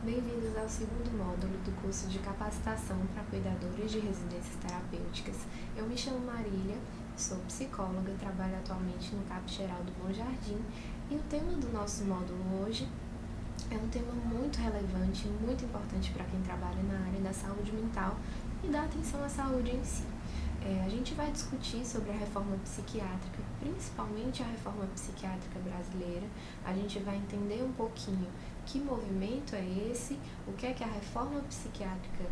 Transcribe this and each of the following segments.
Bem-vindos ao segundo módulo do curso de capacitação para cuidadores de residências terapêuticas. Eu me chamo Marília, sou psicóloga, trabalho atualmente no CAP Geral do Bom Jardim e o tema do nosso módulo hoje é um tema muito relevante e muito importante para quem trabalha na área da saúde mental e da atenção à saúde em si. A gente vai discutir sobre a reforma psiquiátrica, principalmente a reforma psiquiátrica brasileira. A gente vai entender um pouquinho que movimento é esse, o que é que a reforma psiquiátrica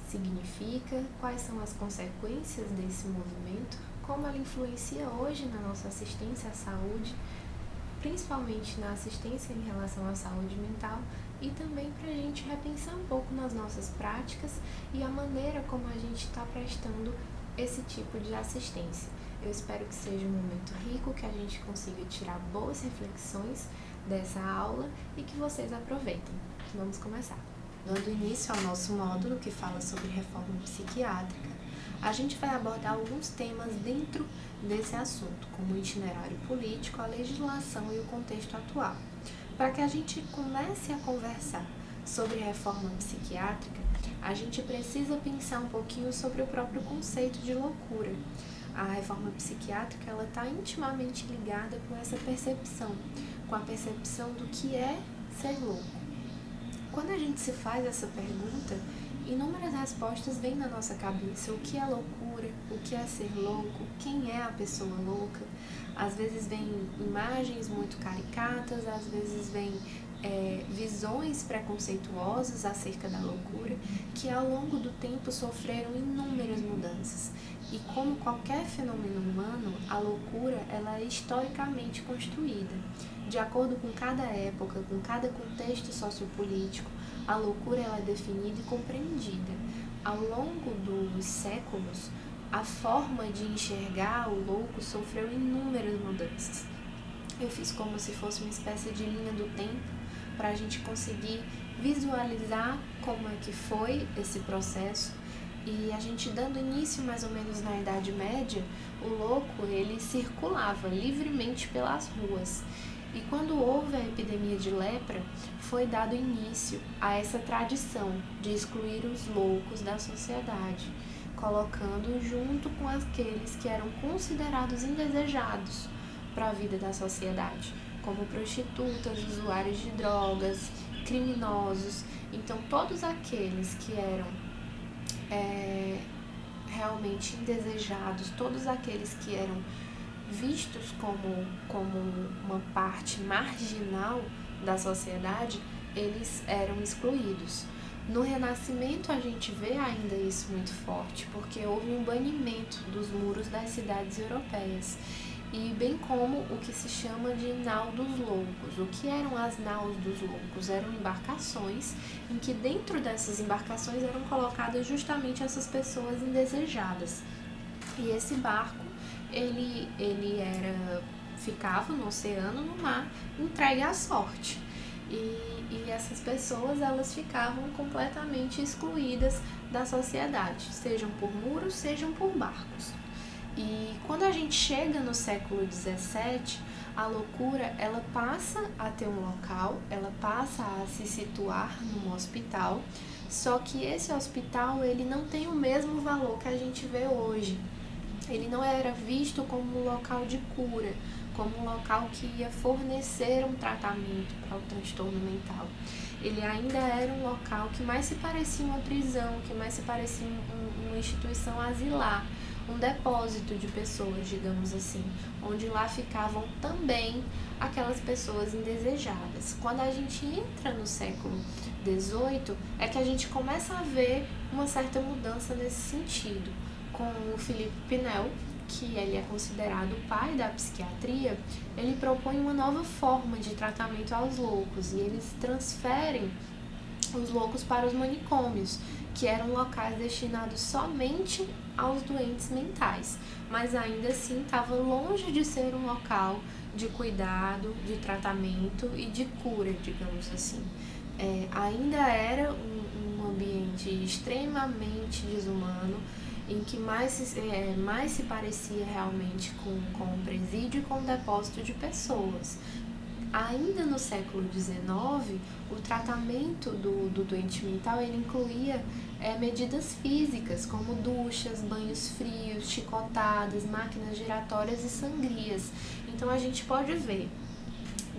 significa, quais são as consequências desse movimento, como ela influencia hoje na nossa assistência à saúde, principalmente na assistência em relação à saúde mental, e também para a gente repensar um pouco nas nossas práticas e a maneira como a gente está prestando esse tipo de assistência. Eu espero que seja um momento rico, que a gente consiga tirar boas reflexões dessa aula e que vocês aproveitem. Vamos começar. Dando início ao nosso módulo que fala sobre reforma psiquiátrica, a gente vai abordar alguns temas dentro desse assunto, como o itinerário político, a legislação e o contexto atual. Para que a gente comece a conversar sobre reforma psiquiátrica, a gente precisa pensar um pouquinho sobre o próprio conceito de loucura. A reforma psiquiátrica ela está intimamente ligada com essa percepção, com a percepção do que é ser louco. Quando a gente se faz essa pergunta, inúmeras respostas vêm na nossa cabeça. O que é loucura? O que é ser louco? Quem é a pessoa louca? Às vezes vêm imagens muito caricatas, às vezes vêm visões preconceituosas acerca da loucura, que ao longo do tempo sofreram inúmeras mudanças. E como qualquer fenômeno humano, a loucura ela é historicamente construída. De acordo com cada época, com cada contexto sociopolítico, a loucura ela é definida e compreendida. Ao longo dos séculos, a forma de enxergar o louco sofreu inúmeras mudanças. Eu fiz como se fosse uma espécie de linha do tempo para a gente conseguir visualizar como é que foi esse processo. E a gente dando início mais ou menos na Idade Média, o louco ele circulava livremente pelas ruas. E quando houve a epidemia de lepra, foi dado início a essa tradição de excluir os loucos da sociedade, colocando junto com aqueles que eram considerados indesejados para a vida da sociedade, como prostitutas, usuários de drogas, criminosos. Então, todos aqueles que eram realmente indesejados, todos aqueles que eram vistos como uma parte marginal da sociedade, eles eram excluídos. No Renascimento a gente vê ainda isso muito forte, porque houve um banimento dos muros das cidades europeias, e bem como o que se chama de nau dos loucos. O que eram as naus dos loucos? Eram embarcações em que dentro dessas embarcações eram colocadas justamente essas pessoas indesejadas. E esse barco, ele ficava no oceano, no mar, entregue à sorte. E essas pessoas, elas ficavam completamente excluídas da sociedade, sejam por muros, sejam por barcos. E quando a gente chega no século XVII, a loucura ela passa a ter um local, ela passa a se situar num hospital, só que esse hospital ele não tem o mesmo valor que a gente vê hoje. Ele não era visto como um local de cura, como um local que ia fornecer um tratamento para o transtorno mental. Ele ainda era um local que mais se parecia uma prisão, que mais se parecia uma instituição asilar, um depósito de pessoas, digamos assim, onde lá ficavam também aquelas pessoas indesejadas. Quando a gente entra no século XVIII, é que a gente começa a ver uma certa mudança nesse sentido. Com o Philippe Pinel, que ele é considerado o pai da psiquiatria, ele propõe uma nova forma de tratamento aos loucos, e eles transferem os loucos para os manicômios, que eram locais destinados somente aos doentes mentais, mas ainda assim estava longe de ser um local de cuidado, de tratamento e de cura, digamos assim. Ainda era um ambiente extremamente desumano, em que mais se parecia realmente com um presídio e com um depósito de pessoas. Ainda no século XIX, o tratamento do doente mental ele incluía medidas físicas, como duchas, banhos frios, chicotadas, máquinas giratórias e sangrias. Então a gente pode ver,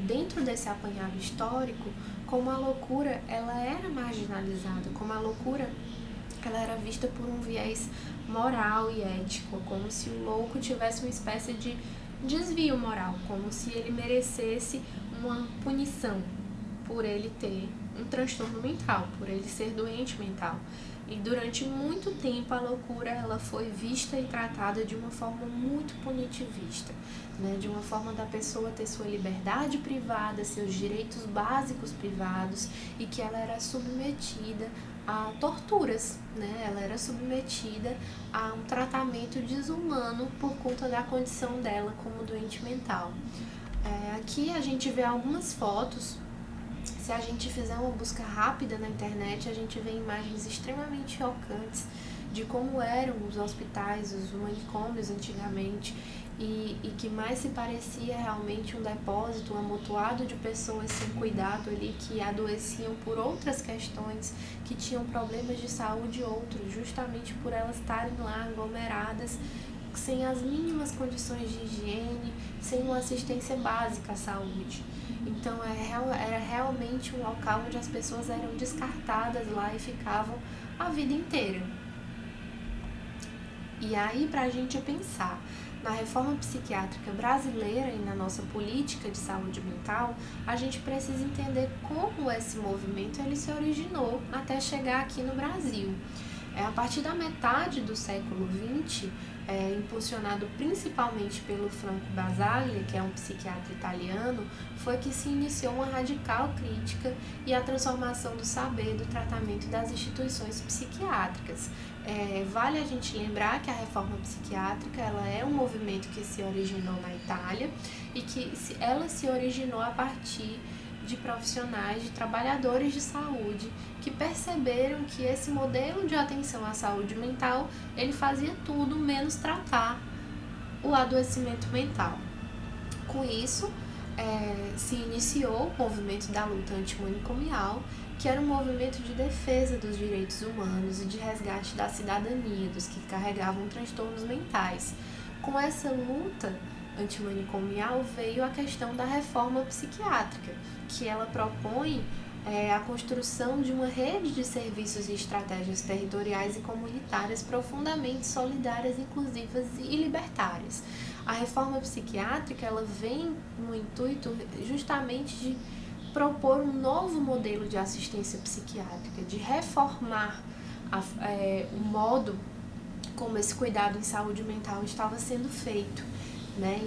dentro desse apanhado histórico, como a loucura ela era marginalizada, como a loucura ela era vista por um viés moral e ético, como se o louco tivesse uma espécie de desvio moral, como se ele merecesse uma punição por ele ter um transtorno mental, por ele ser doente mental. E durante muito tempo a loucura ela foi vista e tratada de uma forma muito punitivista, né? De uma forma da pessoa ter sua liberdade privada, seus direitos básicos privados, e que ela era submetida a torturas, né? Ela era submetida a um tratamento desumano por conta da condição dela como doente mental. Aqui a gente vê algumas fotos. Se a gente fizer uma busca rápida na internet, a gente vê imagens extremamente chocantes de como eram os hospitais, os manicômios antigamente, e que mais se parecia realmente um depósito, um amontoado de pessoas sem cuidado ali, que adoeciam por outras questões, que tinham problemas de saúde outros, justamente por elas estarem lá aglomeradas, sem as mínimas condições de higiene, sem uma assistência básica à saúde. Então era realmente um local onde as pessoas eram descartadas lá e ficavam a vida inteira. E aí, para a gente pensar na reforma psiquiátrica brasileira e na nossa política de saúde mental, a gente precisa entender como esse movimento ele se originou até chegar aqui no Brasil. A partir da metade do século XX, impulsionado principalmente pelo Franco Basaglia, que é um psiquiatra italiano, foi que se iniciou uma radical crítica e a transformação do saber do tratamento das instituições psiquiátricas. Vale a gente lembrar que a reforma psiquiátrica ela é um movimento que se originou na Itália e que ela se originou a partir de profissionais, de trabalhadores de saúde, que perceberam que esse modelo de atenção à saúde mental, ele fazia tudo menos tratar o adoecimento mental. Com isso, se iniciou o movimento da luta antimanicomial, que era um movimento de defesa dos direitos humanos e de resgate da cidadania dos que carregavam transtornos mentais. Com essa luta antimanicomial veio a questão da reforma psiquiátrica, que ela propõe a construção de uma rede de serviços e estratégias territoriais e comunitárias profundamente solidárias, inclusivas e libertárias. A reforma psiquiátrica ela vem no intuito justamente de propor um novo modelo de assistência psiquiátrica, de reformar o modo como esse cuidado em saúde mental estava sendo feito.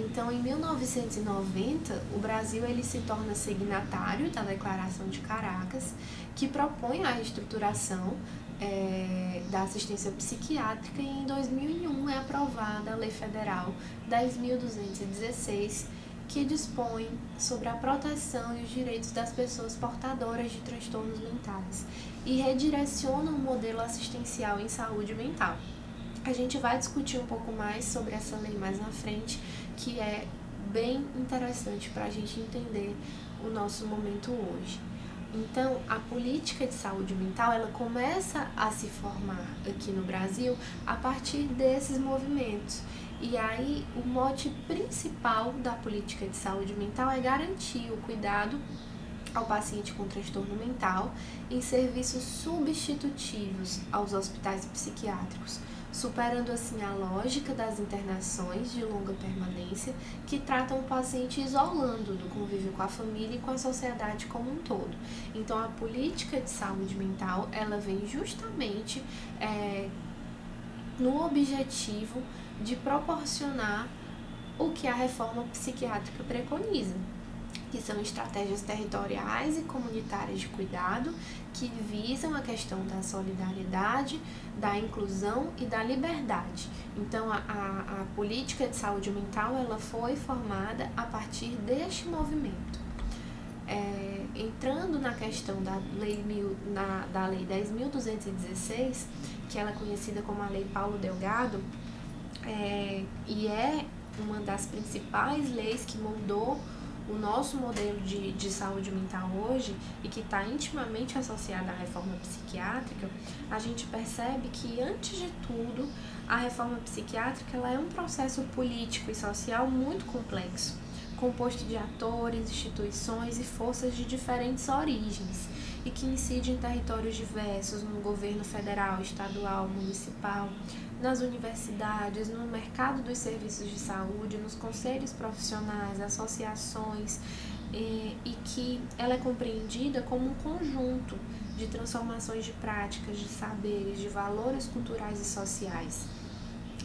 Então, em 1990, o Brasil ele se torna signatário da Declaração de Caracas, que propõe a reestruturação da assistência psiquiátrica, e em 2001 é aprovada a Lei Federal 10.216, que dispõe sobre a proteção e os direitos das pessoas portadoras de transtornos mentais e redireciona o modelo assistencial em saúde mental. A gente vai discutir um pouco mais sobre essa lei mais na frente, que é bem interessante para a gente entender o nosso momento hoje. Então, a política de saúde mental, ela começa a se formar aqui no Brasil a partir desses movimentos. E aí, o mote principal da política de saúde mental é garantir o cuidado ao paciente com transtorno mental em serviços substitutivos aos hospitais psiquiátricos, superando assim a lógica das internações de longa permanência que tratam o paciente isolando do convívio com a família e com a sociedade como um todo. Então, a política de saúde mental, ela vem justamente no objetivo de proporcionar o que a reforma psiquiátrica preconiza, que são estratégias territoriais e comunitárias de cuidado que visam a questão da solidariedade, da inclusão e da liberdade. Então, a política de saúde mental ela foi formada a partir deste movimento. Entrando na questão da Lei 10.216, que ela é conhecida como a Lei Paulo Delgado, e é uma das principais leis que moldou o nosso modelo de saúde mental hoje e que está intimamente associado à reforma psiquiátrica, a gente percebe que, antes de tudo, a reforma psiquiátrica ela é um processo político e social muito complexo, composto de atores, instituições e forças de diferentes origens e que incide em territórios diversos, no governo federal, estadual, municipal, nas universidades, no mercado dos serviços de saúde, nos conselhos profissionais, associações, e que ela é compreendida como um conjunto de transformações de práticas, de saberes, de valores culturais e sociais.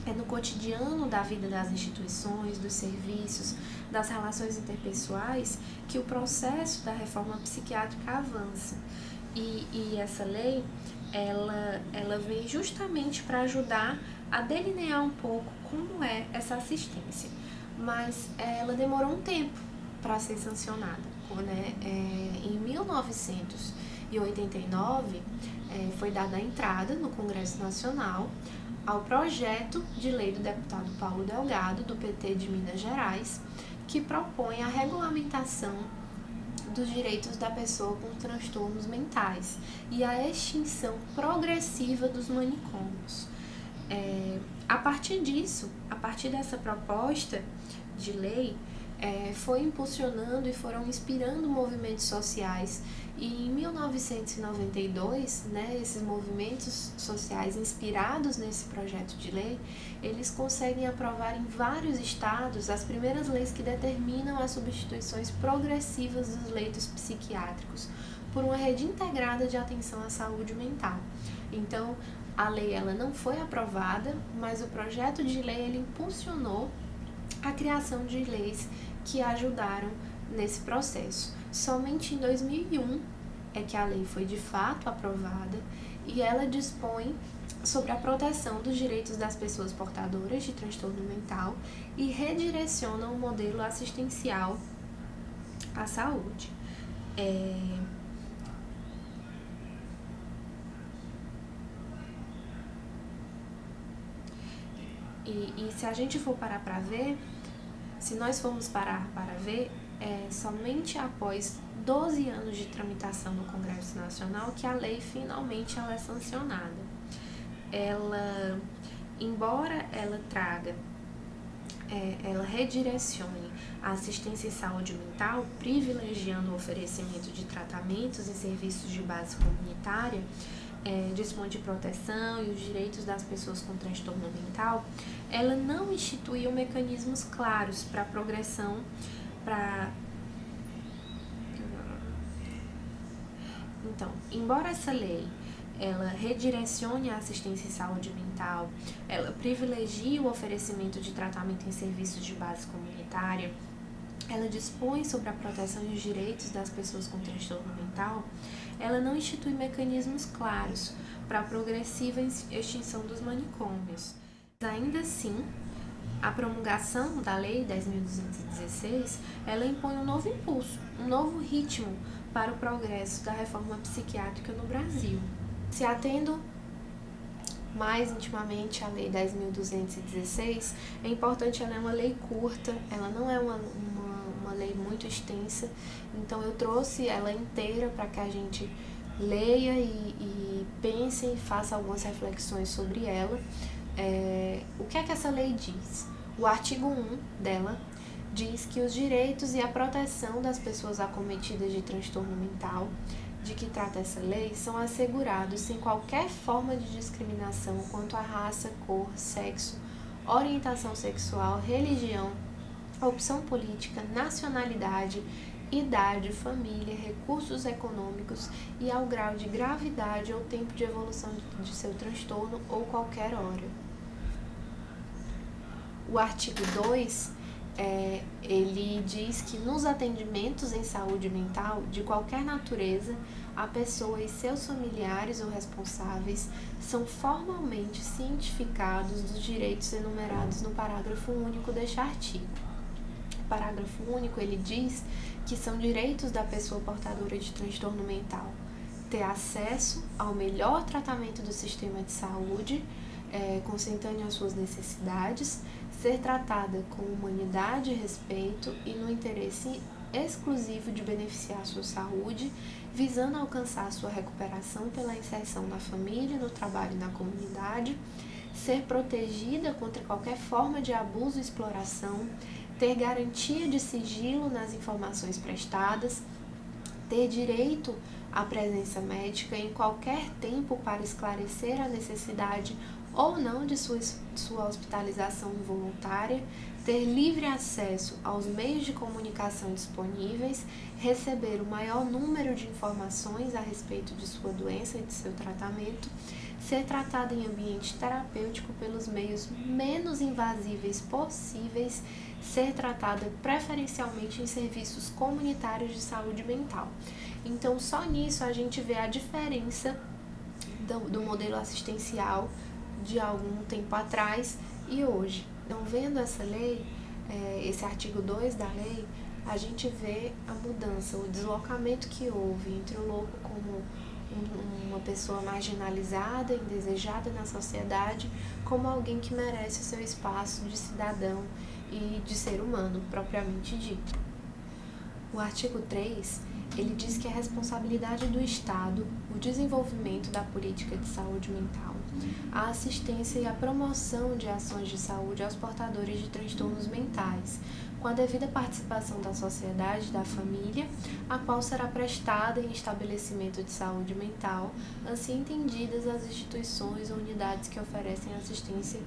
É no cotidiano da vida das instituições, dos serviços, das relações interpessoais que o processo da reforma psiquiátrica avança. E essa lei, ela vem justamente para ajudar a delinear um pouco como é essa assistência. Mas ela demorou um tempo para ser sancionada. Né? Em 1989, foi dada a entrada no Congresso Nacional ao projeto de lei do deputado Paulo Delgado, do PT de Minas Gerais, que propõe a regulamentação dos direitos da pessoa com transtornos mentais e a extinção progressiva dos manicômios. A partir disso, a partir dessa proposta de lei, foi impulsionando e foram inspirando movimentos sociais. E em 1992, esses movimentos sociais inspirados nesse projeto de lei, eles conseguem aprovar em vários estados as primeiras leis que determinam as substituições progressivas dos leitos psiquiátricos por uma rede integrada de atenção à saúde mental. Então, a lei ela não foi aprovada, mas o projeto de lei ele impulsionou a criação de leis que ajudaram nesse processo. Somente em 2001 é que a lei foi de fato aprovada e ela dispõe sobre a proteção dos direitos das pessoas portadoras de transtorno mental e redireciona o modelo assistencial à saúde. E se a gente for parar para ver, se nós formos parar para ver, somente após 12 anos de tramitação no Congresso Nacional que a lei finalmente ela é sancionada. Embora ela traga, ela redirecione a assistência em saúde mental, privilegiando o oferecimento de tratamentos e serviços de base comunitária, dispõe de proteção e os direitos das pessoas com transtorno mental, ela não instituiu mecanismos claros para a progressão, Então, embora essa lei ela redirecione a assistência em saúde mental, ela privilegie o oferecimento de tratamento em serviços de base comunitária, ela dispõe sobre a proteção e os direitos das pessoas com transtorno mental, ela não institui mecanismos claros para a progressiva extinção dos manicômios. Ainda assim, a promulgação da Lei 10.216, ela impõe um novo impulso, um novo ritmo para o progresso da reforma psiquiátrica no Brasil. Se atendo mais intimamente à Lei 10.216, é importante, ela é uma lei curta, ela não é uma lei muito extensa, então eu trouxe ela inteira para que a gente leia e pense e faça algumas reflexões sobre ela. O que é que essa lei diz? O artigo 1 dela diz que os direitos e a proteção das pessoas acometidas de transtorno mental, de que trata essa lei, são assegurados sem qualquer forma de discriminação quanto à raça, cor, sexo, orientação sexual, religião, opção política, nacionalidade, idade, família, recursos econômicos e ao grau de gravidade ou tempo de evolução de seu transtorno ou qualquer hora. O artigo 2, ele diz que nos atendimentos em saúde mental de qualquer natureza, a pessoa e seus familiares ou responsáveis são formalmente cientificados dos direitos enumerados no parágrafo único deste artigo. O parágrafo único, ele diz que são direitos da pessoa portadora de transtorno mental ter acesso ao melhor tratamento do sistema de saúde, consentâneo às suas necessidades, ser tratada com humanidade e respeito e no interesse exclusivo de beneficiar a sua saúde, visando alcançar sua recuperação pela inserção na família, no trabalho e na comunidade, ser protegida contra qualquer forma de abuso e exploração, ter garantia de sigilo nas informações prestadas, ter direito à presença médica em qualquer tempo para esclarecer a necessidade ou não de sua hospitalização voluntária, ter livre acesso aos meios de comunicação disponíveis, receber o maior número de informações a respeito de sua doença e de seu tratamento, ser tratada em ambiente terapêutico pelos meios menos invasíveis possíveis, ser tratada preferencialmente em serviços comunitários de saúde mental. Então, só nisso a gente vê a diferença do modelo assistencial de algum tempo atrás e hoje. Então, vendo essa lei, esse artigo 2 da lei, a gente vê a mudança, o deslocamento que houve entre o louco como uma pessoa marginalizada, indesejada na sociedade, como alguém que merece o seu espaço de cidadão e de ser humano, propriamente dito. O artigo 3, ele diz que é responsabilidade do Estado o desenvolvimento da política de saúde mental, a assistência e a promoção de ações de saúde aos portadores de transtornos mentais, com a devida participação da sociedade e da família, a qual será prestada em estabelecimento de saúde mental, assim entendidas as instituições ou unidades que oferecem assistência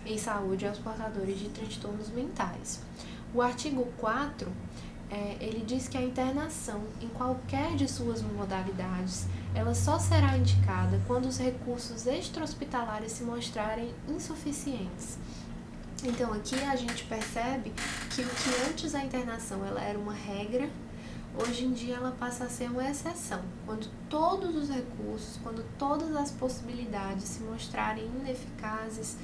em saúde aos portadores de transtornos mentais. O artigo 4, ele diz que a internação, em qualquer de suas modalidades, ela só será indicada quando os recursos extra-hospitalares se mostrarem insuficientes. Então, aqui a gente percebe que o que antes a internação ela era uma regra, hoje em dia ela passa a ser uma exceção. Quando todos os recursos, quando todas as possibilidades se mostrarem ineficazes,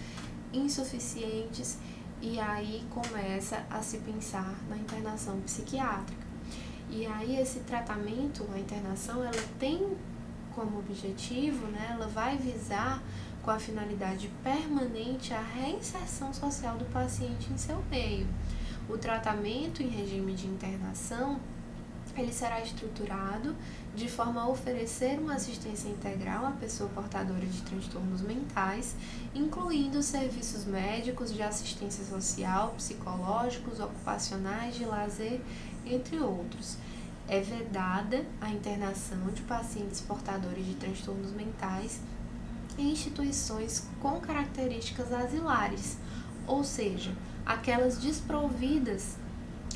insuficientes, e aí começa a se pensar na internação psiquiátrica. E aí esse tratamento, a internação, ela tem como objetivo, ela vai visar com a finalidade permanente a reinserção social do paciente em seu meio. O tratamento em regime de internação, ele será estruturado de forma a oferecer uma assistência integral à pessoa portadora de transtornos mentais, incluindo serviços médicos, de assistência social, psicológicos, ocupacionais, de lazer, entre outros. É vedada a internação de pacientes portadores de transtornos mentais em instituições com características asilares, ou seja, aquelas desprovidas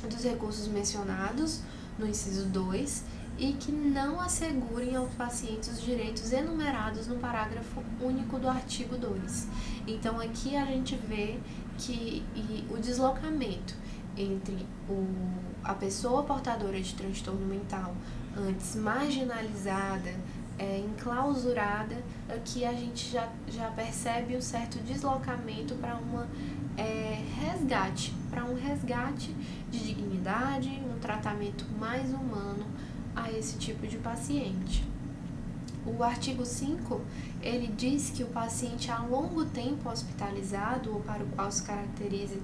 dos recursos mencionados no inciso 2 e que não assegurem aos pacientes os direitos enumerados no parágrafo único do artigo 2. Então, aqui a gente vê que o deslocamento entre a pessoa portadora de transtorno mental, antes marginalizada, enclausurada, aqui a gente já percebe um certo deslocamento para um resgate de dignidade, um tratamento mais humano a esse tipo de paciente. O artigo 5, ele diz que o paciente há longo tempo hospitalizado ou para o qual se caracterize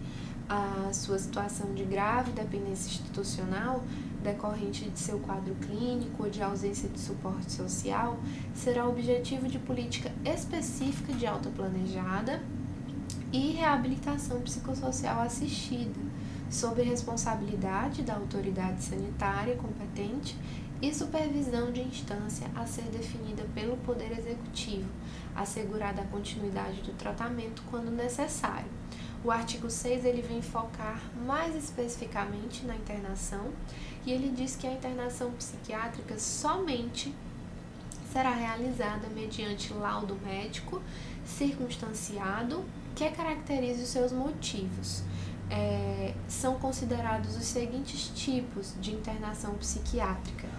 a sua situação de grave dependência institucional, decorrente de seu quadro clínico ou de ausência de suporte social, será objetivo de política específica de alta planejada e reabilitação psicossocial assistida, sob responsabilidade da autoridade sanitária competente e supervisão de instância a ser definida pelo Poder Executivo, assegurada a continuidade do tratamento quando necessário. O artigo 6 ele vem focar mais especificamente na internação e ele diz que a internação psiquiátrica somente será realizada mediante laudo médico circunstanciado que caracterize os seus motivos. São considerados os seguintes tipos de internação psiquiátrica.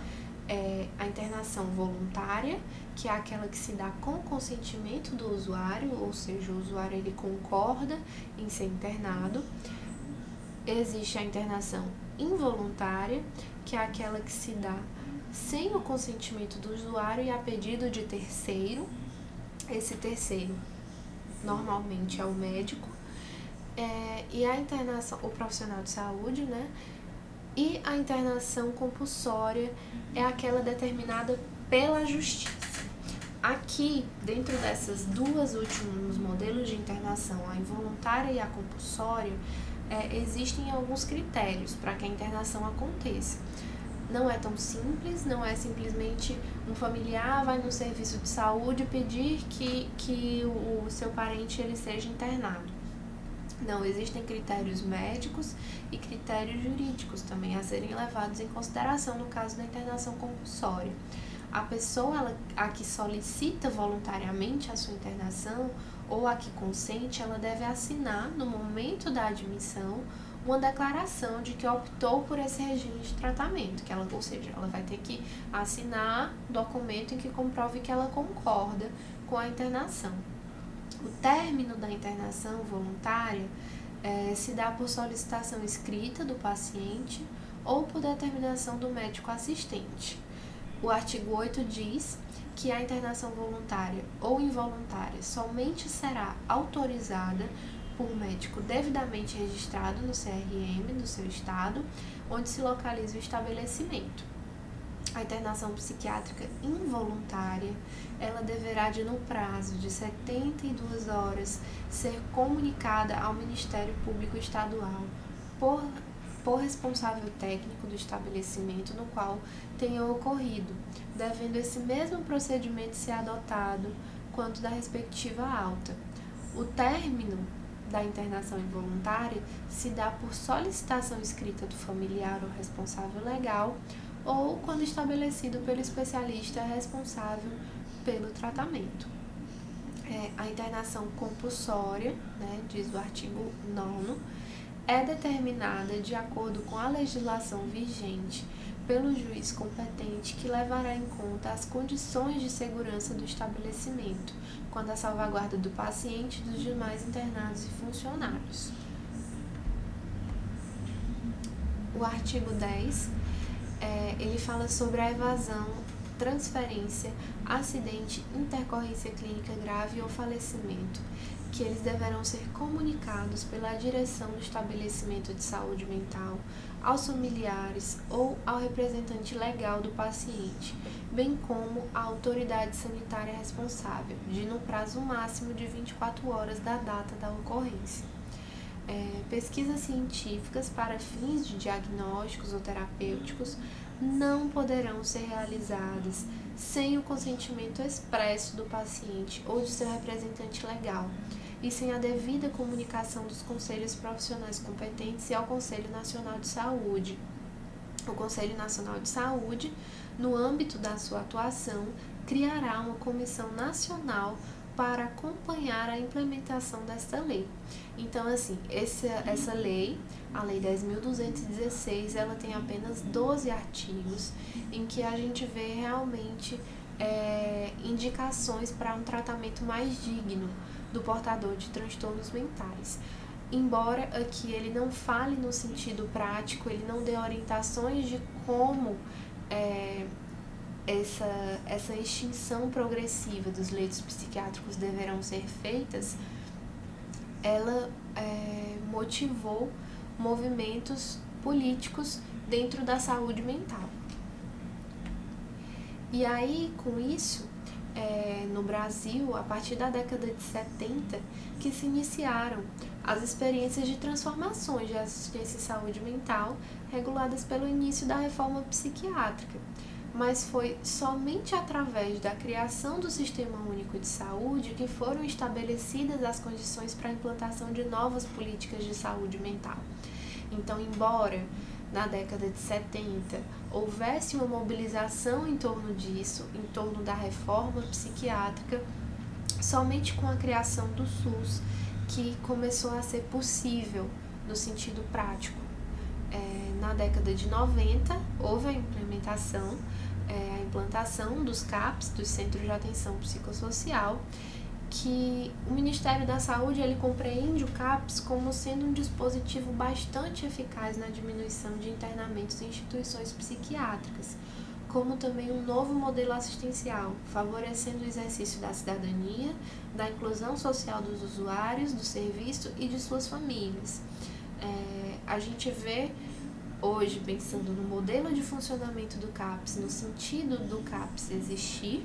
A internação voluntária, que é aquela que se dá com consentimento do usuário, ou seja, o usuário ele concorda em ser internado. Existe a internação involuntária, que é aquela que se dá sem o consentimento do usuário e a pedido de terceiro. Esse terceiro normalmente é o médico. E a internação, o profissional de saúde, E a internação compulsória é aquela determinada pela justiça. Aqui, dentro dessas duas últimos modelos de internação, a involuntária e a compulsória, existem alguns critérios para que a internação aconteça. Não é tão simples, não é simplesmente um familiar vai no serviço de saúde pedir que o seu parente ele seja internado. Não, existem critérios médicos e critérios jurídicos também a serem levados em consideração no caso da internação compulsória. A pessoa a que solicita voluntariamente a sua internação ou a que consente, ela deve assinar no momento da admissão uma declaração de que optou por esse regime de tratamento, ou seja, ela vai ter que assinar um documento em que comprove que ela concorda com a internação. O término da internação voluntária se dá por solicitação escrita do paciente ou por determinação do médico assistente. O artigo 8 diz que a internação voluntária ou involuntária somente será autorizada por um médico devidamente registrado no CRM do seu estado, onde se localiza o estabelecimento. A internação psiquiátrica involuntária, ela deverá no prazo de 72 horas ser comunicada ao Ministério Público Estadual por responsável técnico do estabelecimento no qual tenha ocorrido, devendo esse mesmo procedimento ser adotado quanto da respectiva alta. O término da internação involuntária se dá por solicitação escrita do familiar ou responsável legal ou quando estabelecido pelo especialista responsável pelo tratamento. A internação compulsória, diz o artigo 9º, é determinada de acordo com a legislação vigente pelo juiz competente que levará em conta as condições de segurança do estabelecimento, quanto à salvaguarda do paciente e dos demais internados e funcionários. O artigo 10, ele fala sobre a evasão, transferência, acidente, intercorrência clínica grave ou falecimento, que eles deverão ser comunicados pela direção do estabelecimento de saúde mental aos familiares ou ao representante legal do paciente, bem como à autoridade sanitária responsável, no prazo máximo de 24 horas da data da ocorrência. Pesquisas científicas para fins de diagnósticos ou terapêuticos não poderão ser realizadas sem o consentimento expresso do paciente ou de seu representante legal e sem a devida comunicação dos conselhos profissionais competentes e ao Conselho Nacional de Saúde. O Conselho Nacional de Saúde, no âmbito da sua atuação, criará uma comissão nacional para acompanhar a implementação desta lei. Então, assim, essa lei, a Lei 10.216, ela tem apenas 12 artigos em que a gente vê realmente indicações para um tratamento mais digno do portador de transtornos mentais. Embora aqui ele não fale no sentido prático, ele não dê orientações de como essa extinção progressiva dos leitos psiquiátricos deverão ser feitas, ela motivou movimentos políticos dentro da saúde mental. E aí, com isso, no Brasil, a partir da década de 70, que se iniciaram as experiências de transformações de assistência e saúde mental reguladas pelo início da reforma psiquiátrica. Mas foi somente através da criação do Sistema Único de Saúde que foram estabelecidas as condições para a implantação de novas políticas de saúde mental. Então, embora na década de 70 houvesse uma mobilização em torno disso, em torno da reforma psiquiátrica, somente com a criação do SUS que começou a ser possível no sentido prático. Na década de 90 houve a implantação dos CAPs, dos Centros de Atenção Psicossocial, que o Ministério da Saúde ele compreende o CAPS como sendo um dispositivo bastante eficaz na diminuição de internamentos em instituições psiquiátricas, como também um novo modelo assistencial, favorecendo o exercício da cidadania, da inclusão social dos usuários do serviço e de suas famílias. A gente vê hoje pensando no modelo de funcionamento do CAPS, no sentido do CAPS existir,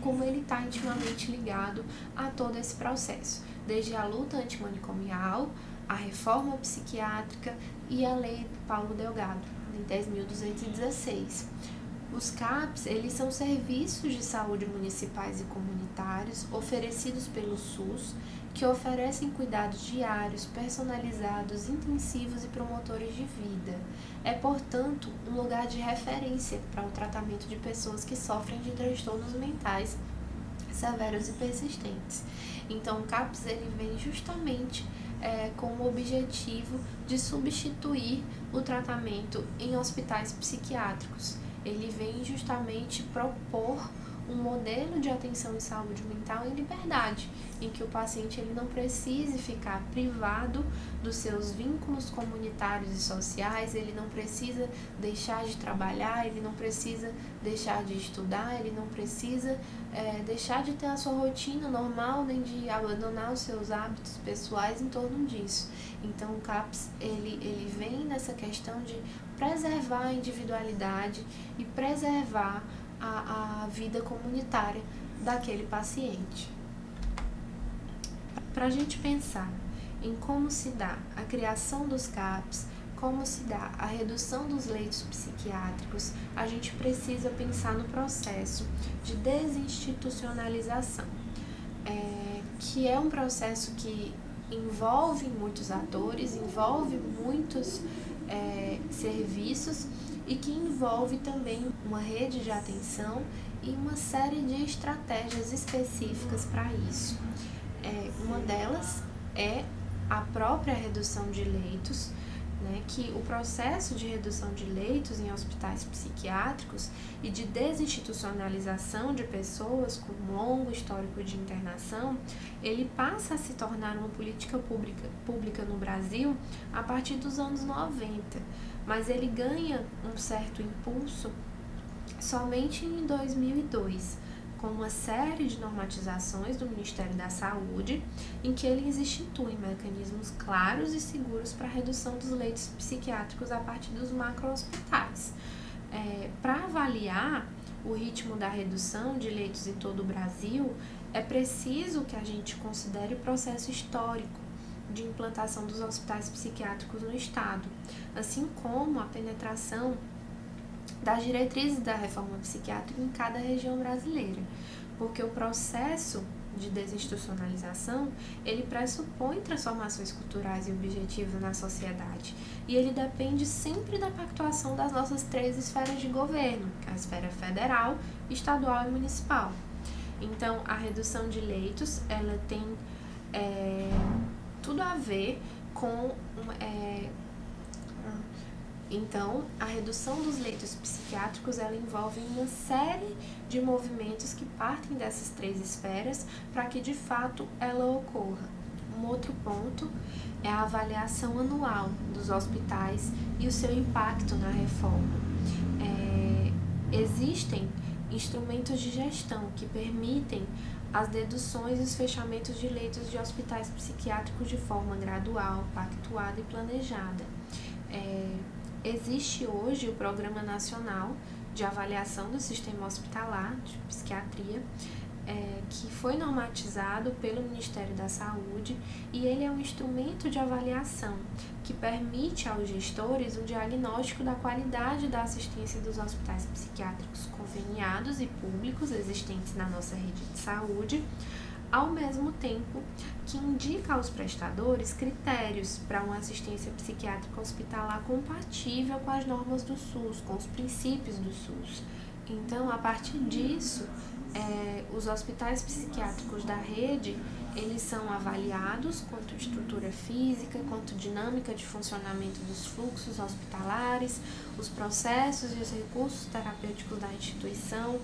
como ele está intimamente ligado a todo esse processo, desde a luta antimanicomial, a reforma psiquiátrica e a lei Paulo Delgado, em 10.216. Os CAPs, eles são serviços de saúde municipais e comunitários oferecidos pelo SUS, que oferecem cuidados diários, personalizados, intensivos e promotores de vida. É, portanto, um lugar de referência para o tratamento de pessoas que sofrem de transtornos mentais severos e persistentes. Então, o CAPS ele vem justamente com o objetivo de substituir o tratamento em hospitais psiquiátricos. Ele vem justamente propor um modelo de atenção em saúde mental em liberdade, em que o paciente ele não precise ficar privado dos seus vínculos comunitários e sociais, ele não precisa deixar de trabalhar, ele não precisa deixar de estudar, ele não precisa deixar de ter a sua rotina normal, nem de abandonar os seus hábitos pessoais em torno disso. Então o CAPS ele vem nessa questão de preservar a individualidade e preservar a vida comunitária daquele paciente. Para a gente pensar em como se dá a criação dos CAPs, como se dá a redução dos leitos psiquiátricos, a gente precisa pensar no processo de desinstitucionalização, que é um processo que envolve muitos atores, envolve muitos serviços e que envolve também uma rede de atenção e uma série de estratégias específicas para isso. Uma delas é a própria redução de leitos, né, que o processo de redução de leitos em hospitais psiquiátricos e de desinstitucionalização de pessoas com um longo histórico de internação, ele passa a se tornar uma política pública no Brasil a partir dos anos 90, mas ele ganha um certo impulso somente em 2002, com uma série de normatizações do Ministério da Saúde, em que eles instituem mecanismos claros e seguros para a redução dos leitos psiquiátricos a partir dos macro-hospitais. Para avaliar o ritmo da redução de leitos em todo o Brasil, é preciso que a gente considere o processo histórico de implantação dos hospitais psiquiátricos no Estado, assim como a penetração das diretrizes da reforma psiquiátrica em cada região brasileira, porque o processo de desinstitucionalização, ele pressupõe transformações culturais e objetivas na sociedade, e ele depende sempre da pactuação das nossas 3 esferas de governo, a esfera federal, estadual e municipal. Então, a redução de leitos, ela tem tudo a ver com Então, a redução dos leitos psiquiátricos, ela envolve uma série de movimentos que partem dessas 3 esferas para que, de fato, ela ocorra. Um outro ponto é a avaliação anual dos hospitais e o seu impacto na reforma. Existem instrumentos de gestão que permitem as deduções e os fechamentos de leitos de hospitais psiquiátricos de forma gradual, pactuada e planejada. Existe hoje o Programa Nacional de Avaliação do Sistema Hospitalar de Psiquiatria, que foi normatizado pelo Ministério da Saúde, e ele é um instrumento de avaliação que permite aos gestores o diagnóstico da qualidade da assistência dos hospitais psiquiátricos conveniados e públicos existentes na nossa rede de saúde, ao mesmo tempo que indica aos prestadores critérios para uma assistência psiquiátrica hospitalar compatível com as normas do SUS, com os princípios do SUS. Então, a partir disso, os hospitais psiquiátricos da rede, eles são avaliados quanto estrutura física, quanto dinâmica de funcionamento dos fluxos hospitalares, os processos e os recursos terapêuticos da instituição,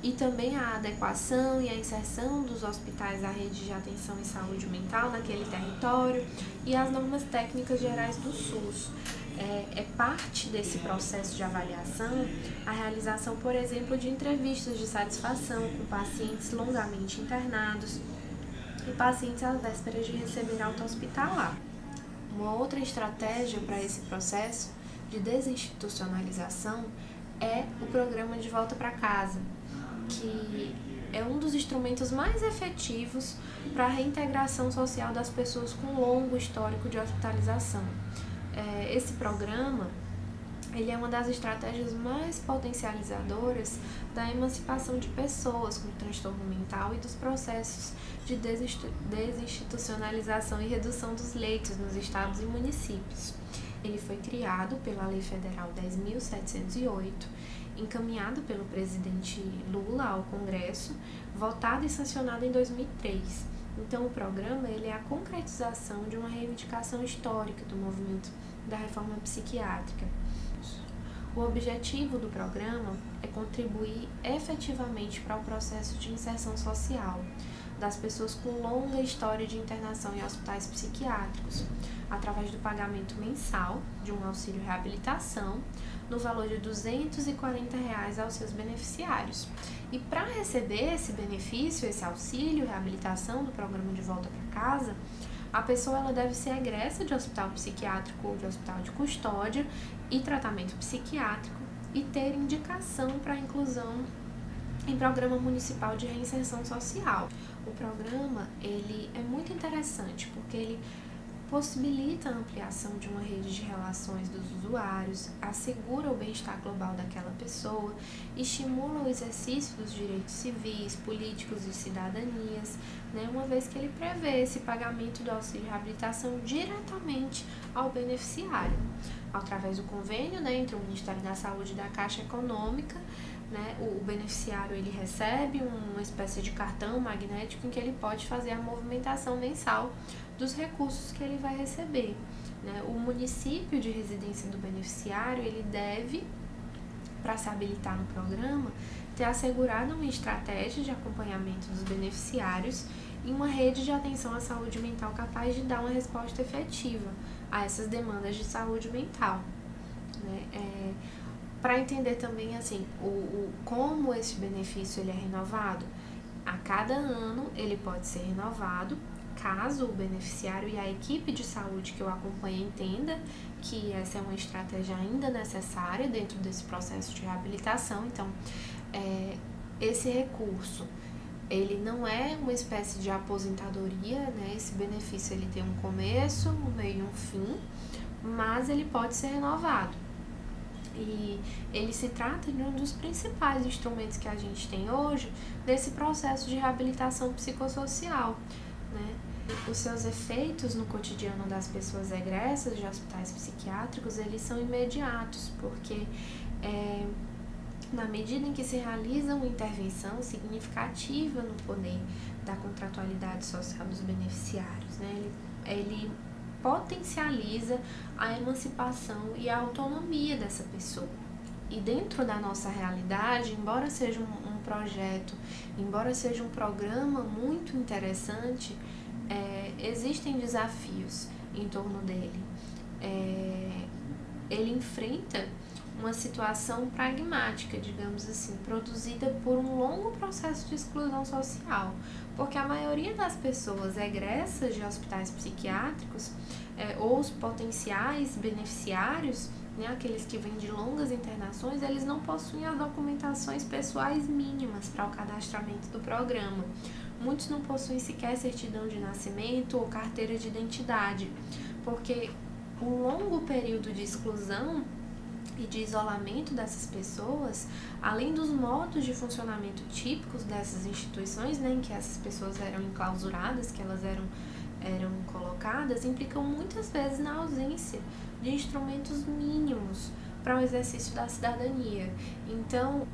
e também a adequação e a inserção dos hospitais à rede de atenção em saúde mental naquele território e as normas técnicas gerais do SUS. É parte desse processo de avaliação a realização, por exemplo, de entrevistas de satisfação com pacientes longamente internados e pacientes às vésperas de receber alta hospitalar. Uma outra estratégia para esse processo de desinstitucionalização é o programa De Volta para Casa, que é um dos instrumentos mais efetivos para a reintegração social das pessoas com longo histórico de hospitalização. Esse programa ele é uma das estratégias mais potencializadoras da emancipação de pessoas com transtorno mental e dos processos de desinstitucionalização e redução dos leitos nos estados e municípios. Ele foi criado pela Lei Federal 10.708, encaminhado pelo presidente Lula ao Congresso, votado e sancionado em 2003. Então, o programa ele é a concretização de uma reivindicação histórica do movimento da reforma psiquiátrica. O objetivo do programa é contribuir efetivamente para o processo de inserção social das pessoas com longa história de internação em hospitais psiquiátricos, através do pagamento mensal de um auxílio reabilitação no valor de R$ 240 aos seus beneficiários. E para receber esse benefício, esse auxílio reabilitação do programa De Volta para Casa, a pessoa ela deve ser egressa de hospital psiquiátrico ou de hospital de custódia e tratamento psiquiátrico e ter indicação para inclusão em programa municipal de reinserção social. O programa ele é muito interessante porque ele possibilita a ampliação de uma rede de relações dos usuários, assegura o bem-estar global daquela pessoa, estimula o exercício dos direitos civis, políticos e cidadanias, uma vez que ele prevê esse pagamento do auxílio reabilitação diretamente ao beneficiário, através do convênio entre o Ministério da Saúde e da Caixa Econômica. O beneficiário ele recebe uma espécie de cartão magnético em que ele pode fazer a movimentação mensal dos recursos que ele vai receber. O município de residência do beneficiário ele deve, para se habilitar no programa, ter assegurado uma estratégia de acompanhamento dos beneficiários e uma rede de atenção à saúde mental capaz de dar uma resposta efetiva a essas demandas de saúde mental. Para entender também assim, como esse benefício ele é renovado, a cada ano ele pode ser renovado, caso o beneficiário e a equipe de saúde que o acompanha entenda que essa é uma estratégia ainda necessária dentro desse processo de reabilitação. Então, esse recurso, ele não é uma espécie de aposentadoria, esse benefício ele tem um começo, um meio e um fim, mas ele pode ser renovado. E ele se trata de um dos principais instrumentos que a gente tem hoje nesse processo de reabilitação psicossocial. Os seus efeitos no cotidiano das pessoas egressas de hospitais psiquiátricos, eles são imediatos, porque na medida em que se realiza uma intervenção significativa no poder da contratualidade social dos beneficiários, ele potencializa a emancipação e a autonomia dessa pessoa. E dentro da nossa realidade, embora seja um projeto, embora seja um programa muito interessante, existem desafios em torno dele. Ele enfrenta uma situação pragmática, digamos assim, produzida por um longo processo de exclusão social, porque a maioria das pessoas egressas de hospitais psiquiátricos ou os potenciais beneficiários, aqueles que vêm de longas internações, eles não possuem as documentações pessoais mínimas para o cadastramento do programa. Muitos não possuem sequer certidão de nascimento ou carteira de identidade, porque o longo período de exclusão e de isolamento dessas pessoas, além dos modos de funcionamento típicos dessas instituições, em que essas pessoas eram enclausuradas, que elas eram colocadas, implicam muitas vezes na ausência de instrumentos mínimos para o exercício da cidadania. Então,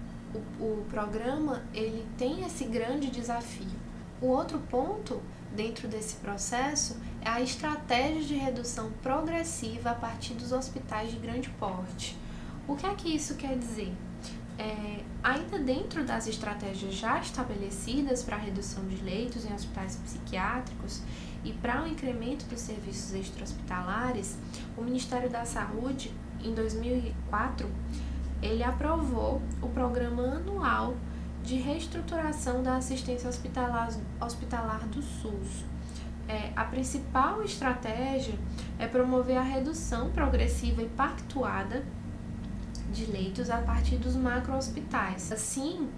o programa ele tem esse grande desafio. O outro ponto dentro desse processo é a estratégia de redução progressiva a partir dos hospitais de grande porte. O que é que isso quer dizer? Ainda dentro das estratégias já estabelecidas para a redução de leitos em hospitais psiquiátricos e para o incremento dos serviços extra-hospitalares, o Ministério da Saúde, em 2004, ele aprovou o Programa Anual de Reestruturação da Assistência Hospitalar do SUS. A principal estratégia é promover a redução progressiva e pactuada de leitos a partir dos macro-hospitais. Assim,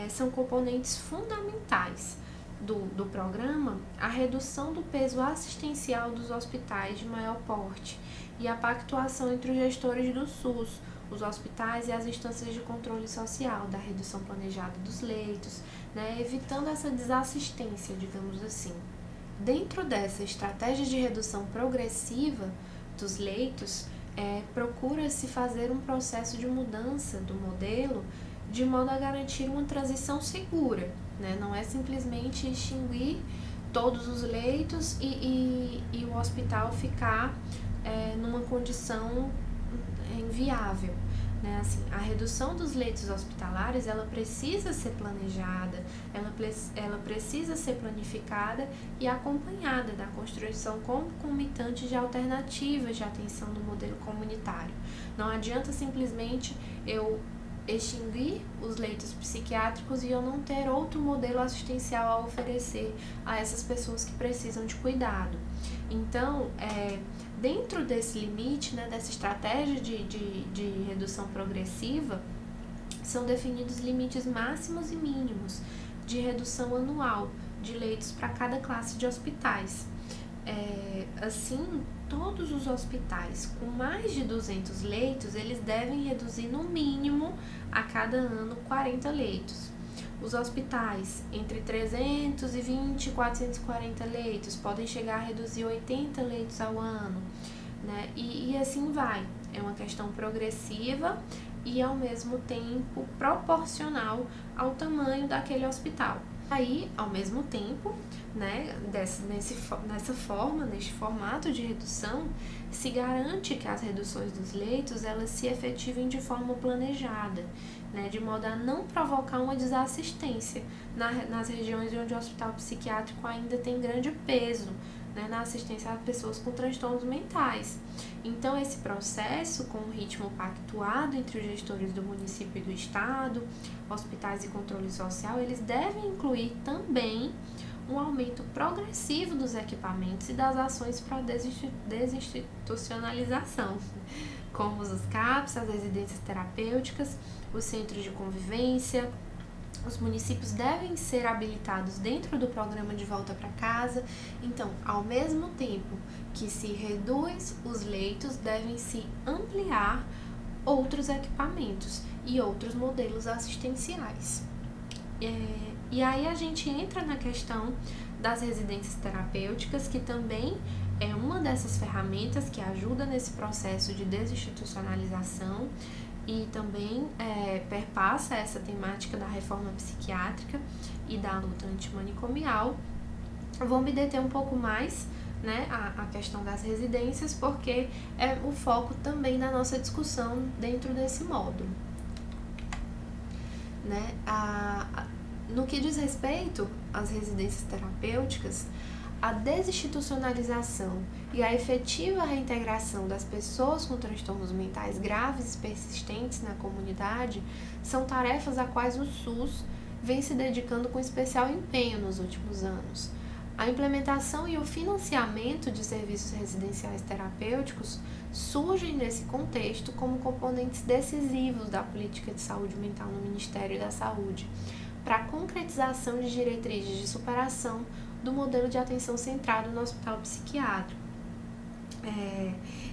são componentes fundamentais do programa a redução do peso assistencial dos hospitais de maior porte e a pactuação entre os gestores do SUS, os hospitais e as instâncias de controle social, da redução planejada dos leitos, né, evitando essa desassistência, digamos assim. Dentro dessa estratégia de redução progressiva dos leitos, procura-se fazer um processo de mudança do modelo de modo a garantir uma transição segura, né? Não é simplesmente extinguir todos os leitos e o hospital ficar numa condição inviável, né? Assim, a redução dos leitos hospitalares, ela precisa ser planejada, ela precisa ser planificada e acompanhada da construção concomitante de alternativas de atenção do modelo comunitário. Não adianta simplesmente eu extinguir os leitos psiquiátricos e eu não ter outro modelo assistencial a oferecer a essas pessoas que precisam de cuidado. Então, dentro desse limite, né, dessa estratégia de redução progressiva, são definidos limites máximos e mínimos de redução anual de leitos para cada classe de hospitais. Assim, todos os hospitais com mais de 200 leitos, eles devem reduzir no mínimo a cada ano 40 leitos. Os hospitais entre 320 e 440 leitos podem chegar a reduzir 80 leitos ao ano, né? E assim vai. É uma questão progressiva e, ao mesmo tempo, proporcional ao tamanho daquele hospital. Aí, ao mesmo tempo, né, nesse formato de redução, se garante que as reduções dos leitos elas se efetivem de forma planejada, né, de modo a não provocar uma desassistência nas regiões onde o hospital psiquiátrico ainda tem grande peso, né, na assistência a pessoas com transtornos mentais. Então, esse processo, com um ritmo pactuado entre os gestores do município e do estado, hospitais e controle social, eles devem incluir também um aumento progressivo dos equipamentos e das ações para a desinstitucionalização, como os CAPs, as residências terapêuticas, os centros de convivência. Os municípios devem ser habilitados dentro do programa de volta para casa. Então, ao mesmo tempo que se reduz os leitos, devem se ampliar outros equipamentos e outros modelos assistenciais. E aí a gente entra na questão das residências terapêuticas, que também é uma dessas ferramentas que ajuda nesse processo de desinstitucionalização e também perpassa essa temática da reforma psiquiátrica e da luta antimanicomial. Eu vou me deter um pouco mais, né, a questão das residências, porque é o foco também da nossa discussão dentro desse módulo. Né? No que diz respeito às residências terapêuticas, a desinstitucionalização e a efetiva reintegração das pessoas com transtornos mentais graves e persistentes na comunidade são tarefas a quais o SUS vem se dedicando com especial empenho nos últimos anos. A implementação e o financiamento de serviços residenciais terapêuticos surgem nesse contexto como componentes decisivos da política de saúde mental no Ministério da Saúde, para a concretização de diretrizes de superação do modelo de atenção centrado no hospital psiquiátrico.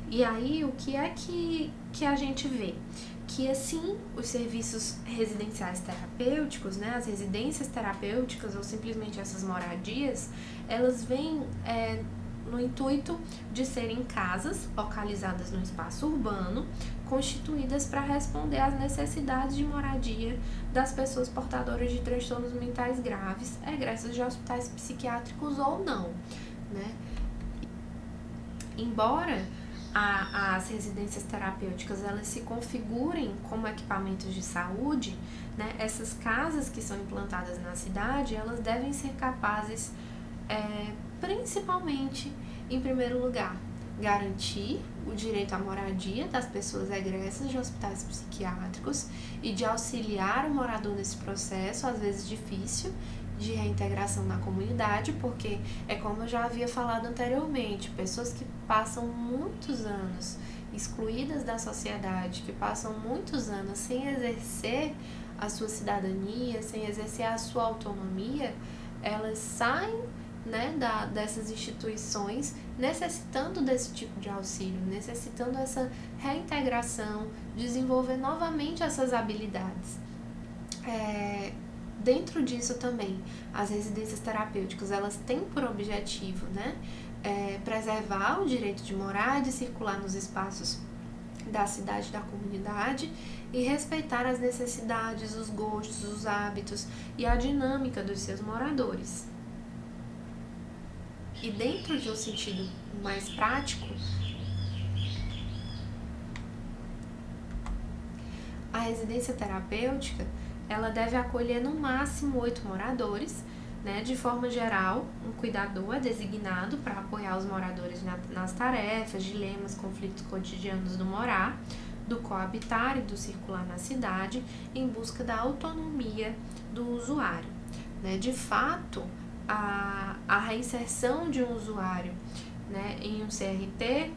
E aí, o que é que a gente vê? Que, assim, os serviços residenciais terapêuticos, né, as residências terapêuticas ou simplesmente essas moradias, elas vêm no intuito de serem casas localizadas no espaço urbano, constituídas para responder às necessidades de moradia das pessoas portadoras de transtornos mentais graves, egressas de hospitais psiquiátricos ou não, né? Embora as residências terapêuticas elas se configurem como equipamentos de saúde, né, essas casas que são implantadas na cidade, elas devem ser capazes, principalmente, em primeiro lugar, garantir o direito à moradia das pessoas egressas de hospitais psiquiátricos e de auxiliar o morador nesse processo, às vezes difícil, de reintegração na comunidade, porque é como eu já havia falado anteriormente, pessoas que passam muitos anos excluídas da sociedade, que passam muitos anos sem exercer a sua cidadania, sem exercer a sua autonomia, elas saem, né, dessas instituições necessitando desse tipo de auxílio, necessitando essa reintegração, desenvolver novamente essas habilidades. Dentro disso também, as residências terapêuticas, elas têm por objetivo, né, preservar o direito de morar e de circular nos espaços da cidade, da comunidade, e respeitar as necessidades, os gostos, os hábitos e a dinâmica dos seus moradores. E dentro de um sentido mais prático, a residência terapêutica, ela deve acolher no máximo 8 moradores, né? De forma geral, um cuidador é designado para apoiar os moradores nas tarefas, dilemas, conflitos cotidianos do morar, do coabitar e do circular na cidade, em busca da autonomia do usuário, né? De fato, a reinserção de um usuário, né, em um CRT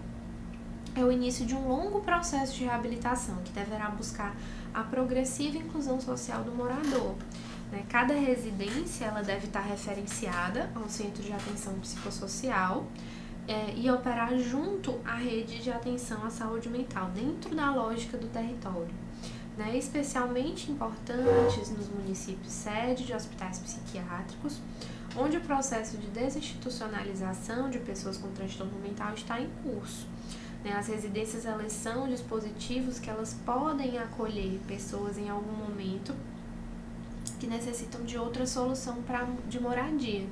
é o início de um longo processo de reabilitação que deverá buscar a progressiva inclusão social do morador. Cada residência ela deve estar referenciada a um centro de atenção psicossocial e operar junto à rede de atenção à saúde mental, dentro da lógica do território. Especialmente importantes nos municípios sede de hospitais psiquiátricos, onde o processo de desinstitucionalização de pessoas com transtorno mental está em curso. As residências, elas são dispositivos que elas podem acolher pessoas em algum momento que necessitam de outra solução de moradia.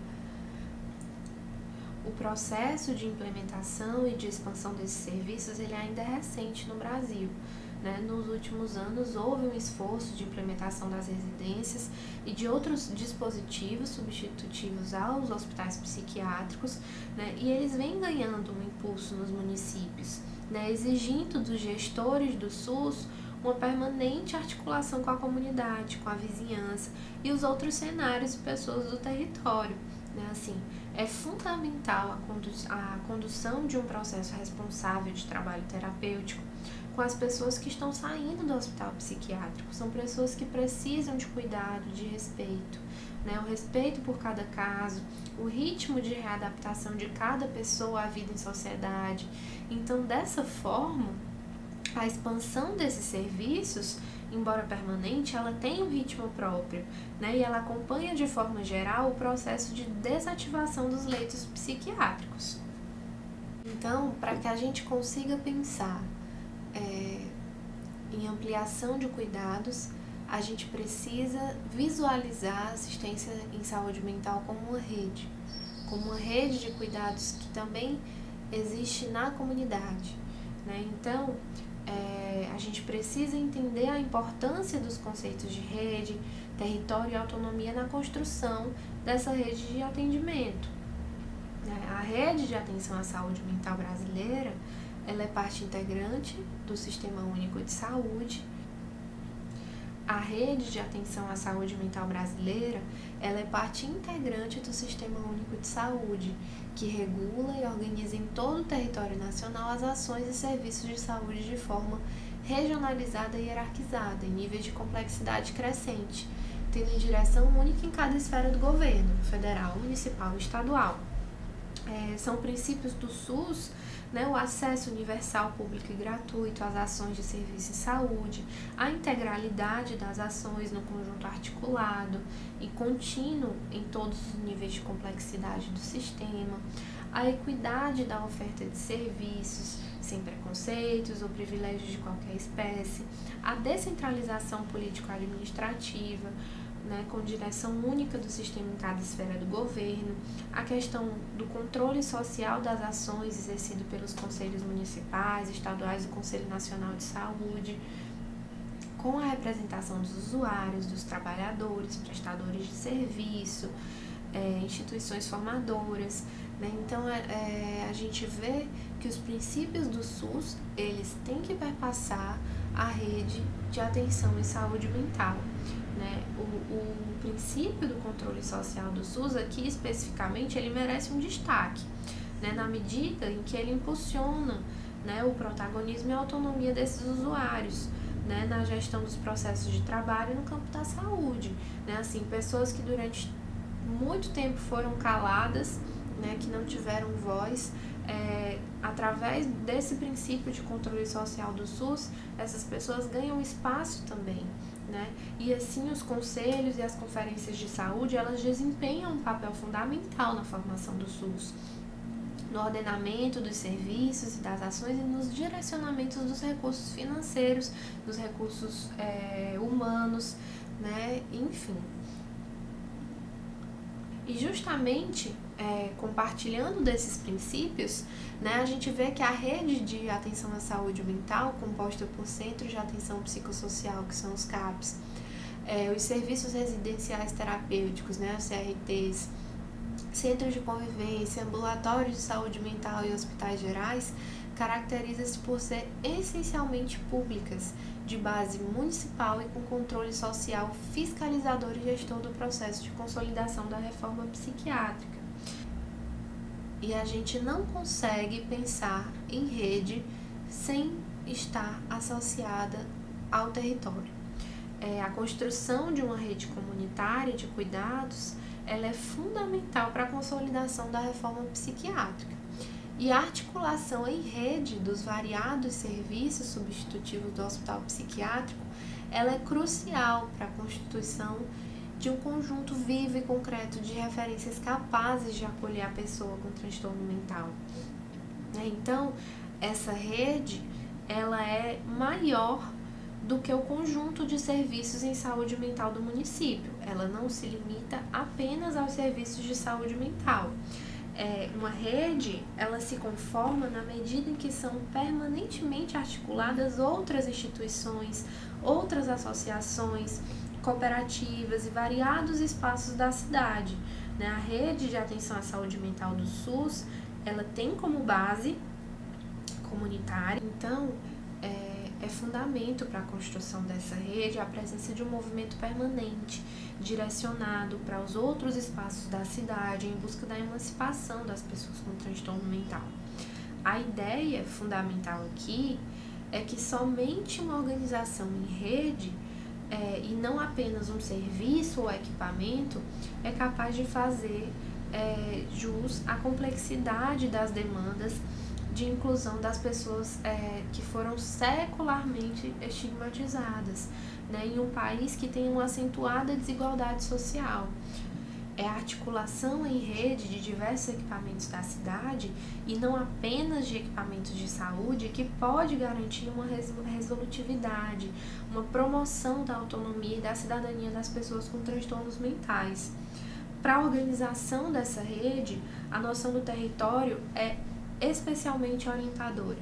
O processo de implementação e de expansão desses serviços, ele ainda é recente no Brasil. Nos últimos anos, houve um esforço de implementação das residências e de outros dispositivos substitutivos aos hospitais psiquiátricos, e eles vêm ganhando um impulso nos municípios, exigindo dos gestores do SUS uma permanente articulação com a comunidade, com a vizinhança e os outros cenários e pessoas do território. Assim, é fundamental a condução de um processo responsável de trabalho terapêutico com as pessoas que estão saindo do hospital psiquiátrico. São pessoas que precisam de cuidado, de respeito, o respeito por cada caso, o ritmo de readaptação de cada pessoa à vida em sociedade. Então, dessa forma, a expansão desses serviços, embora permanente, ela tem um ritmo próprio, e ela acompanha de forma geral o processo de desativação dos leitos psiquiátricos. Então, para que a gente consiga pensar em ampliação de cuidados, a gente precisa visualizar a assistência em saúde mental como uma rede de cuidados que também existe na comunidade. Então, a gente precisa entender a importância dos conceitos de rede, território e autonomia na construção dessa rede de atendimento. A rede de atenção à saúde mental brasileira, ela é parte integrante do Sistema Único de Saúde. A rede de atenção à saúde mental brasileira, ela é parte integrante do Sistema Único de Saúde, que regula e organiza em todo o território nacional as ações e serviços de saúde de forma regionalizada e hierarquizada, em níveis de complexidade crescente, tendo direção única em cada esfera do governo, federal, municipal e estadual. São princípios do SUS, o acesso universal, público e gratuito às ações de serviço em saúde, a integralidade das ações no conjunto articulado e contínuo em todos os níveis de complexidade do sistema, a equidade da oferta de serviços, sem preconceitos ou privilégios de qualquer espécie, a descentralização político-administrativa, com direção única do sistema em cada esfera do governo, a questão do controle social das ações exercido pelos conselhos municipais, estaduais e Conselho Nacional de Saúde, com a representação dos usuários, dos trabalhadores, prestadores de serviço, instituições formadoras. Então, a gente vê que os princípios do SUS, eles têm que perpassar a rede de atenção em saúde mental. né? O princípio do controle social do SUS aqui especificamente ele merece um destaque, né? Na medida em que ele impulsiona, né, o protagonismo e a autonomia desses usuários, né, na gestão dos processos de trabalho no campo da saúde, né? Assim, pessoas que durante muito tempo foram caladas, né, que não tiveram voz, através desse princípio de controle social do SUS, essas pessoas ganham espaço também, né? E assim os conselhos e as conferências de saúde, elas desempenham um papel fundamental na formação do SUS, no ordenamento dos serviços e das ações e nos direcionamentos dos recursos financeiros, dos recursos humanos, né? Enfim. E justamente compartilhando desses princípios, né, a gente vê que a rede de atenção à saúde mental, composta por Centros de Atenção Psicossocial, que são os CAPs, os serviços residenciais terapêuticos, né, os CRTs, centros de convivência, ambulatórios de saúde mental e hospitais gerais, caracteriza-se por ser essencialmente públicas, de base municipal e com controle social, fiscalizador e gestor do processo de consolidação da reforma psiquiátrica. E a gente não consegue pensar em rede sem estar associada ao território. A construção de uma rede comunitária de cuidados, ela é fundamental para a consolidação da reforma psiquiátrica. E a articulação em rede dos variados serviços substitutivos do hospital psiquiátrico, ela é crucial para a constituição de um conjunto vivo e concreto de referências capazes de acolher a pessoa com transtorno mental. Então, essa rede, ela é maior do que o conjunto de serviços em saúde mental do município. Ela não se limita apenas aos serviços de saúde mental. Uma rede, ela se conforma na medida em que são permanentemente articuladas outras instituições, outras associações, cooperativas e variados espaços da cidade, né? A rede de atenção à saúde mental do SUS, ela tem como base comunitária, então é fundamento para a construção dessa rede a presença de um movimento permanente, direcionado para os outros espaços da cidade em busca da emancipação das pessoas com transtorno mental. A ideia fundamental aqui é que somente uma organização em rede e não apenas um serviço ou equipamento é capaz de fazer jus à complexidade das demandas de inclusão das pessoas que foram secularmente estigmatizadas, né, em um país que tem uma acentuada desigualdade social. É a articulação em rede de diversos equipamentos da cidade e não apenas de equipamentos de saúde que pode garantir uma resolutividade, uma promoção da autonomia e da cidadania das pessoas com transtornos mentais. Para a organização dessa rede, a noção do território é especialmente orientadora,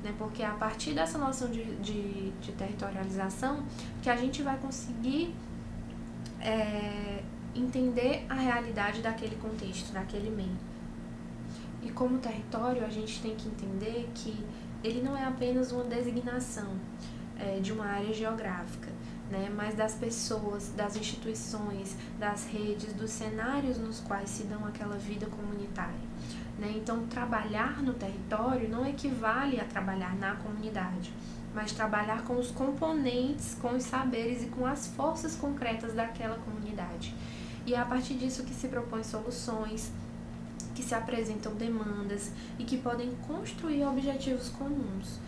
né? Porque é a partir dessa noção de territorialização que a gente vai conseguir entender a realidade daquele contexto, daquele meio. E como território, a gente tem que entender que ele não é apenas uma designação de uma área geográfica, né? Mas das pessoas, das instituições, das redes, dos cenários nos quais se dão aquela vida comunitária. Então, trabalhar no território não equivale a trabalhar na comunidade, mas trabalhar com os componentes, com os saberes e com as forças concretas daquela comunidade. E é a partir disso que se propõem soluções, que se apresentam demandas e que podem construir objetivos comuns.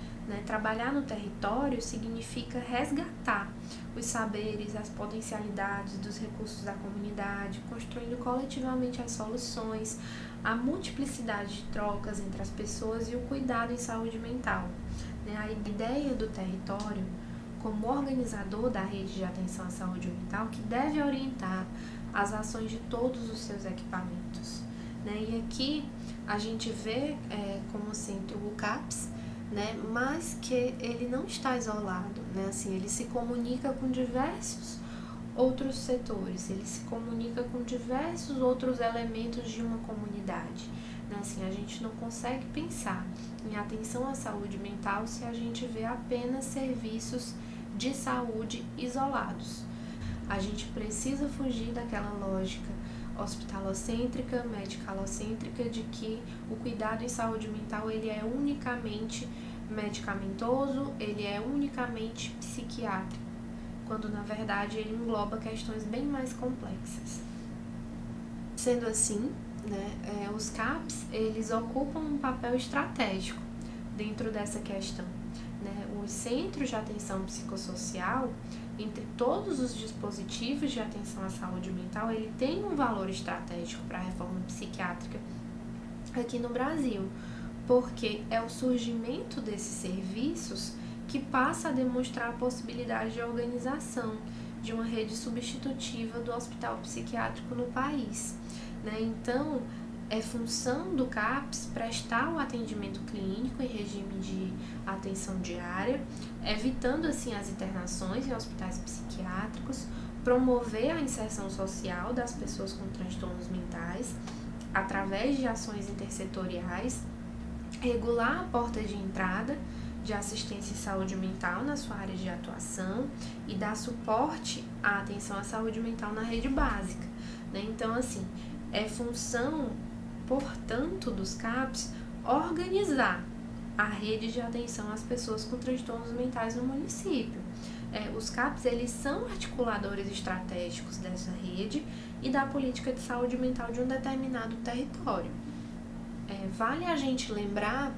Trabalhar no território significa resgatar os saberes, as potencialidades dos recursos da comunidade, construindo coletivamente as soluções, a multiplicidade de trocas entre as pessoas e o cuidado em saúde mental. A ideia do território como organizador da rede de atenção à saúde mental que deve orientar as ações de todos os seus equipamentos. E aqui a gente vê como centro o CAPS, mas que ele não está isolado, ele se comunica com diversos outros setores, ele se comunica com diversos outros elementos de uma comunidade. A gente não consegue pensar em atenção à saúde mental se a gente vê apenas serviços de saúde isolados. A gente precisa fugir daquela lógica hospitalocêntrica, medicalocêntrica, de que o cuidado em saúde mental ele é unicamente medicamentoso, ele é unicamente psiquiátrico, quando na verdade ele engloba questões bem mais complexas. Sendo assim, né, os CAPs eles ocupam um papel estratégico dentro dessa questão. Né? Os centros de atenção psicossocial, entre todos os dispositivos de atenção à saúde mental, ele tem um valor estratégico para a reforma psiquiátrica aqui no Brasil, porque é o surgimento desses serviços que passa a demonstrar a possibilidade de organização de uma rede substitutiva do hospital psiquiátrico no país. Né? Então, é função do CAPS prestar o atendimento clínico em regime de atenção diária, evitando assim as internações em hospitais psiquiátricos, promover a inserção social das pessoas com transtornos mentais através de ações intersetoriais, regular a porta de entrada de assistência em saúde mental na sua área de atuação e dar suporte à atenção à saúde mental na rede básica. Né? Então, assim, é função, portanto, dos CAPs organizar a rede de atenção às pessoas com transtornos mentais no município. Os CAPs eles são articuladores estratégicos dessa rede e da política de saúde mental de um determinado território. Vale a gente lembrar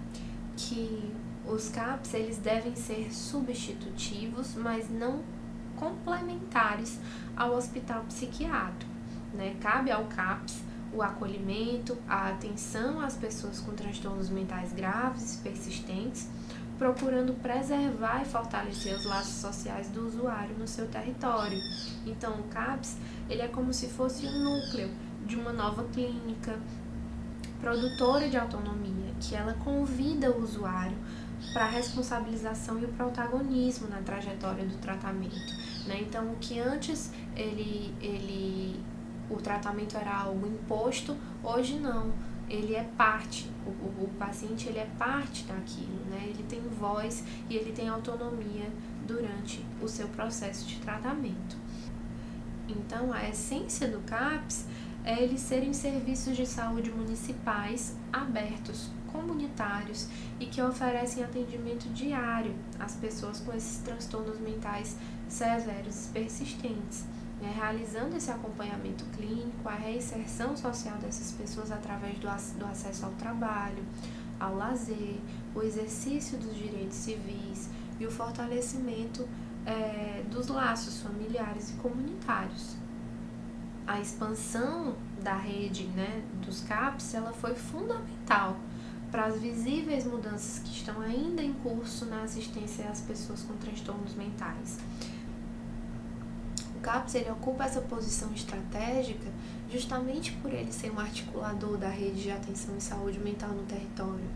que os CAPs eles devem ser substitutivos, mas não complementares ao hospital psiquiátrico. Né? Cabe ao CAPs o acolhimento, a atenção às pessoas com transtornos mentais graves e persistentes, procurando preservar e fortalecer os laços sociais do usuário no seu território. Então, o CAPs ele é como se fosse um núcleo de uma nova clínica produtora de autonomia, que ela convida o usuário para a responsabilização e o protagonismo na trajetória do tratamento. Né? Então, o que antes o tratamento era algo imposto, hoje não, ele é parte, o paciente ele é parte daquilo, né? Ele tem voz e ele tem autonomia durante o seu processo de tratamento. Então, a essência do CAPS é eles serem serviços de saúde municipais abertos, comunitários e que oferecem atendimento diário às pessoas com esses transtornos mentais severos e persistentes, né? Realizando esse acompanhamento clínico, a reinserção social dessas pessoas através do acesso ao trabalho, ao lazer, o exercício dos direitos civis e o fortalecimento dos laços familiares e comunitários. A expansão da rede, né, dos CAPs, ela foi fundamental para as visíveis mudanças que estão ainda em curso na assistência às pessoas com transtornos mentais. O CAPS ele ocupa essa posição estratégica justamente por ele ser um articulador da rede de atenção em saúde mental no território,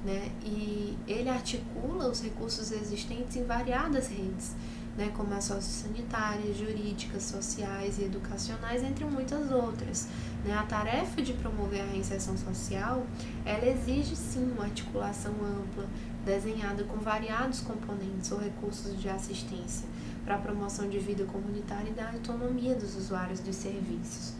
né? E ele articula os recursos existentes em variadas redes, né, como as sociosanitárias, jurídicas, sociais e educacionais, entre muitas outras. Né? A tarefa de promover a reinserção social, ela exige sim uma articulação ampla, desenhada com variados componentes ou recursos de assistência para a promoção de vida comunitária e da autonomia dos usuários dos serviços.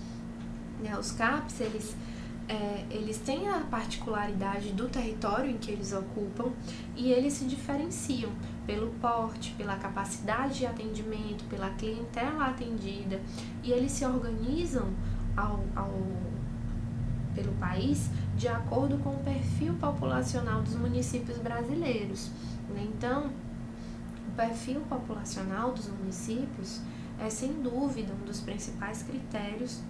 Né? Os CAPs, eles têm a particularidade do território em que eles ocupam e eles se diferenciam pelo porte, pela capacidade de atendimento, pela clientela atendida, e eles se organizam pelo país de acordo com o perfil populacional dos municípios brasileiros. Né? Então, o perfil populacional dos municípios é sem dúvida um dos principais critérios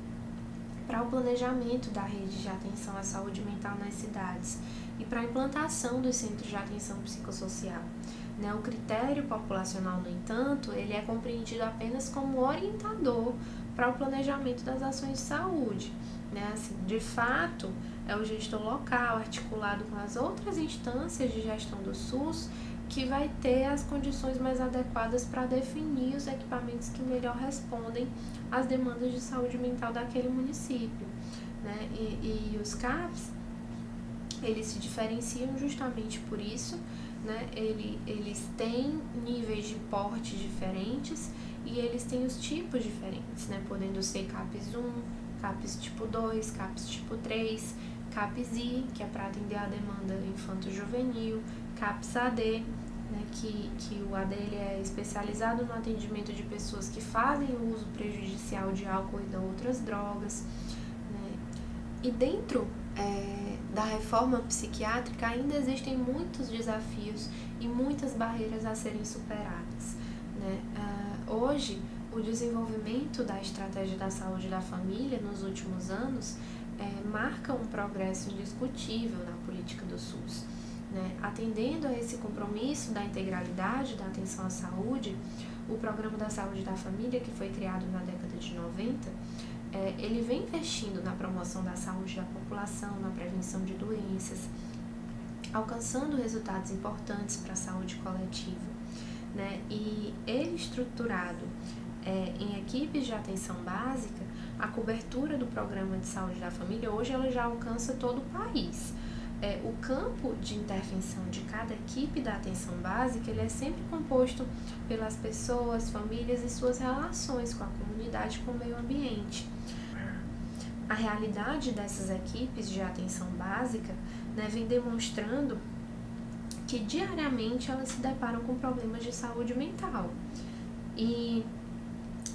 para o planejamento da rede de atenção à saúde mental nas cidades e para a implantação dos centros de atenção psicossocial. Né? O critério populacional, no entanto, ele é compreendido apenas como orientador para o planejamento das ações de saúde. Né? Assim, de fato, é o gestor local, articulado com as outras instâncias de gestão do SUS, que vai ter as condições mais adequadas para definir os equipamentos que melhor respondem às demandas de saúde mental daquele município. Né? E os CAPs, eles se diferenciam justamente por isso. Né? Eles têm níveis de porte diferentes e eles têm os tipos diferentes, né? Podendo ser CAPS 1, CAPS tipo 2, CAPS tipo 3, CAPS I, que é para atender a demanda infanto-juvenil, CAPS AD, né, que o AD ele é especializado no atendimento de pessoas que fazem o uso prejudicial de álcool e de outras drogas, né? E dentro da reforma psiquiátrica ainda existem muitos desafios e muitas barreiras a serem superadas, né? Hoje, o desenvolvimento da estratégia da saúde da família nos últimos anos marca um progresso indiscutível na política do SUS, né? Atendendo a esse compromisso da integralidade da atenção à saúde, o Programa da Saúde da Família, que foi criado na década de 90, ele vem investindo na promoção da saúde da população, na prevenção de doenças, alcançando resultados importantes para a saúde coletiva, né? E ele estruturado em equipes de atenção básica, a cobertura do Programa de Saúde da Família, hoje ela já alcança todo o país. O campo de intervenção de cada equipe da atenção básica, ele é sempre composto pelas pessoas, famílias e suas relações com a comunidade e com o meio ambiente. A realidade dessas equipes de atenção básica, né, vem demonstrando que diariamente elas se deparam com problemas de saúde mental. E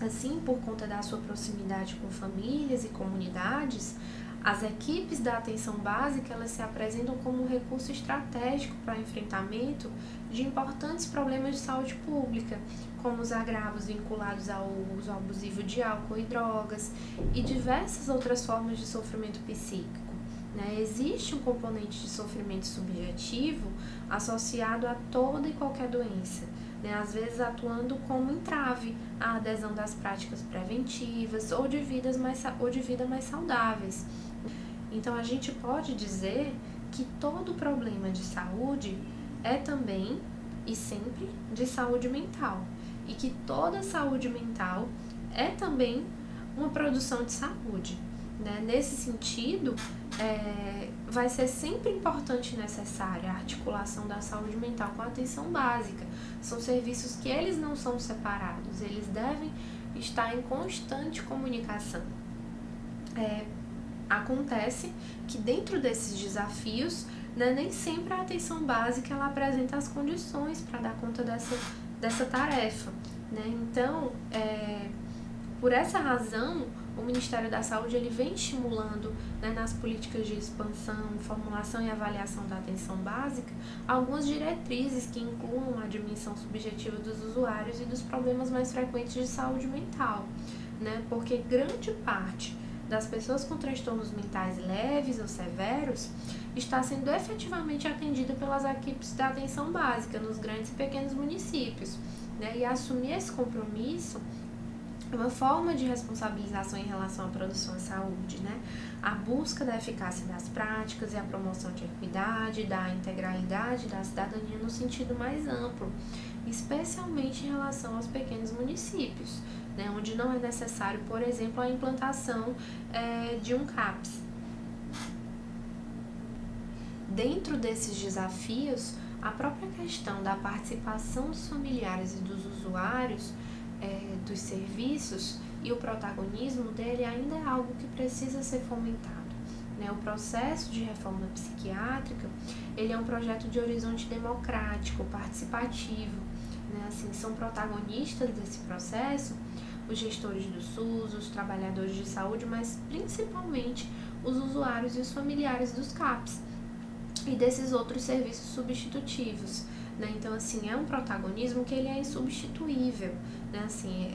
assim, por conta da sua proximidade com famílias e comunidades, as equipes da atenção básica elas se apresentam como um recurso estratégico para o enfrentamento de importantes problemas de saúde pública, como os agravos vinculados ao uso abusivo de álcool e drogas e diversas outras formas de sofrimento psíquico, né? Existe um componente de sofrimento subjetivo associado a toda e qualquer doença, né? Às vezes atuando como entrave à adesão das práticas preventivas ou de vida mais saudáveis. Então, a gente pode dizer que todo problema de saúde é também e sempre de saúde mental, e que toda saúde mental é também uma produção de saúde, né? Nesse sentido, vai ser sempre importante e necessária a articulação da saúde mental com a atenção básica. São serviços que eles não são separados, eles devem estar em constante comunicação. Acontece que dentro desses desafios, né, nem sempre a atenção básica ela apresenta as condições para dar conta dessa tarefa, né? Então, por essa razão, o Ministério da Saúde ele vem estimulando, né, nas políticas de expansão, formulação e avaliação da atenção básica, algumas diretrizes que incluam a dimensão subjetiva dos usuários e dos problemas mais frequentes de saúde mental, né? Porque grande parte das pessoas com transtornos mentais leves ou severos está sendo efetivamente atendida pelas equipes da atenção básica nos grandes e pequenos municípios, né? E assumir esse compromisso é uma forma de responsabilização em relação à produção à saúde, né? A busca da eficácia das práticas e a promoção de equidade, da integralidade da cidadania no sentido mais amplo, especialmente em relação aos pequenos municípios, né? Onde não é necessário, por exemplo, a implantação de um CAPS. Dentro desses desafios, a própria questão da participação dos familiares e dos usuários dos serviços e o protagonismo dele ainda é algo que precisa ser fomentado, né? O processo de reforma psiquiátrica, ele é um projeto de horizonte democrático, participativo, né? Assim, são protagonistas desse processo os gestores do SUS, os trabalhadores de saúde, mas principalmente os usuários e os familiares dos CAPs e desses outros serviços substitutivos, né? Então, assim, é um protagonismo que ele é insubstituível, né? Assim,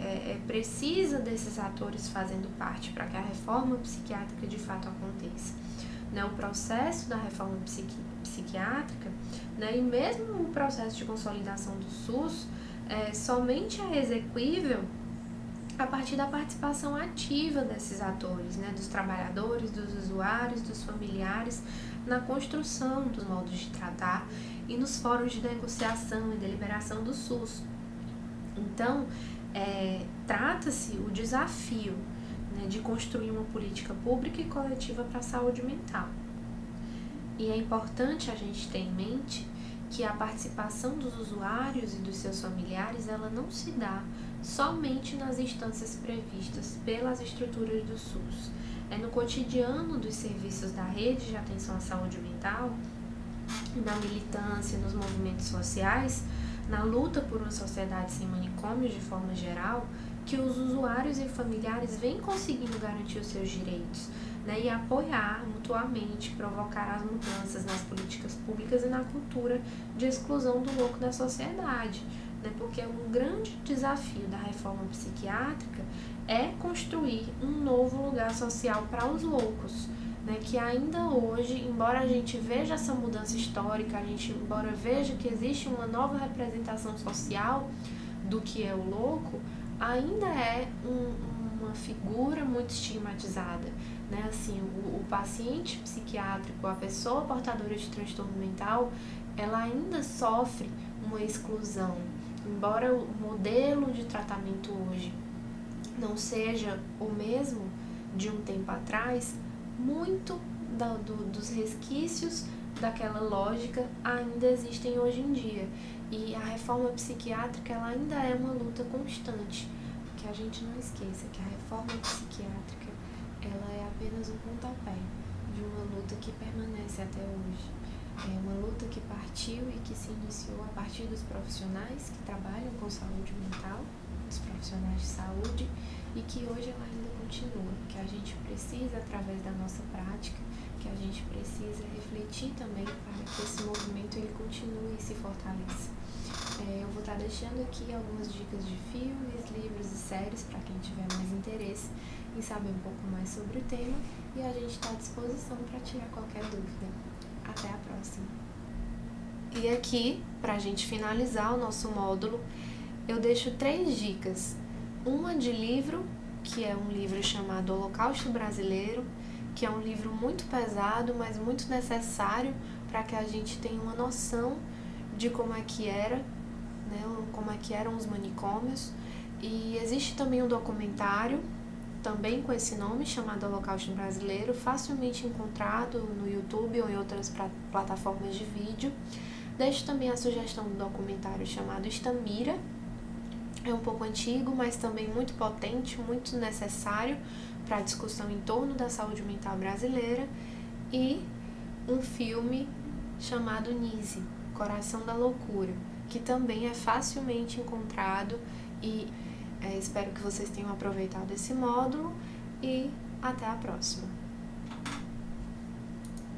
precisa desses atores fazendo parte para que a reforma psiquiátrica de fato aconteça, né? O processo da reforma psiquiátrica, né? E mesmo o processo de consolidação do SUS somente é exequível a partir da participação ativa desses atores, né? Dos trabalhadores, dos usuários, dos familiares, na construção dos modos de tratar e nos fóruns de negociação e deliberação do SUS. Então, trata-se o desafio, né, de construir uma política pública e coletiva para a saúde mental. E é importante a gente ter em mente que a participação dos usuários e dos seus familiares, ela não se dá somente nas instâncias previstas pelas estruturas do SUS. No cotidiano dos serviços da rede de atenção à saúde mental, na militância, nos movimentos sociais, na luta por uma sociedade sem manicômios de forma geral, que os usuários e familiares vêm conseguindo garantir os seus direitos, e apoiar mutuamente, provocar as mudanças nas políticas públicas e na cultura de exclusão do louco da sociedade, porque um grande desafio da reforma psiquiátrica é construir um novo lugar social para os loucos, que ainda hoje, embora a gente veja essa mudança histórica, embora veja que existe uma nova representação social do que é o louco, ainda é uma figura muito estigmatizada, Assim, o paciente psiquiátrico, a pessoa portadora de transtorno mental, ela ainda sofre uma exclusão, embora o modelo de tratamento hoje não seja o mesmo de um tempo atrás, muito dos resquícios daquela lógica ainda existem hoje em dia. E a reforma psiquiátrica ela ainda é uma luta constante, que a gente não esqueça que a reforma psiquiátrica ela é apenas um pontapé de uma luta que permanece até hoje. É uma luta que partiu e que se iniciou a partir dos profissionais que trabalham com saúde mental, os profissionais de saúde, e que hoje ela ainda continua, que a gente precisa, através da nossa prática, que a gente precisa refletir também para que esse movimento ele continue e se fortaleça. Eu vou estar deixando aqui algumas dicas de filmes, livros e séries para quem tiver mais interesse em saber um pouco mais sobre o tema, e a gente está à disposição para tirar qualquer dúvida. Até a próxima! E aqui, para a gente finalizar o nosso módulo, eu deixo 3 dicas. Uma de livro, que é um livro chamado Holocausto Brasileiro, que é um livro muito pesado, mas muito necessário para que a gente tenha uma noção de como é que era, como é que eram os manicômios. E existe também um documentário, também com esse nome, chamado Holocausto Brasileiro, facilmente encontrado no YouTube ou em outras plataformas de vídeo. Deixo também a sugestão do documentário chamado Estamira. É um pouco antigo, mas também muito potente, muito necessário para a discussão em torno da saúde mental brasileira. E um filme chamado Nise, Coração da Loucura, que também é facilmente encontrado, e espero que vocês tenham aproveitado esse módulo e até a próxima.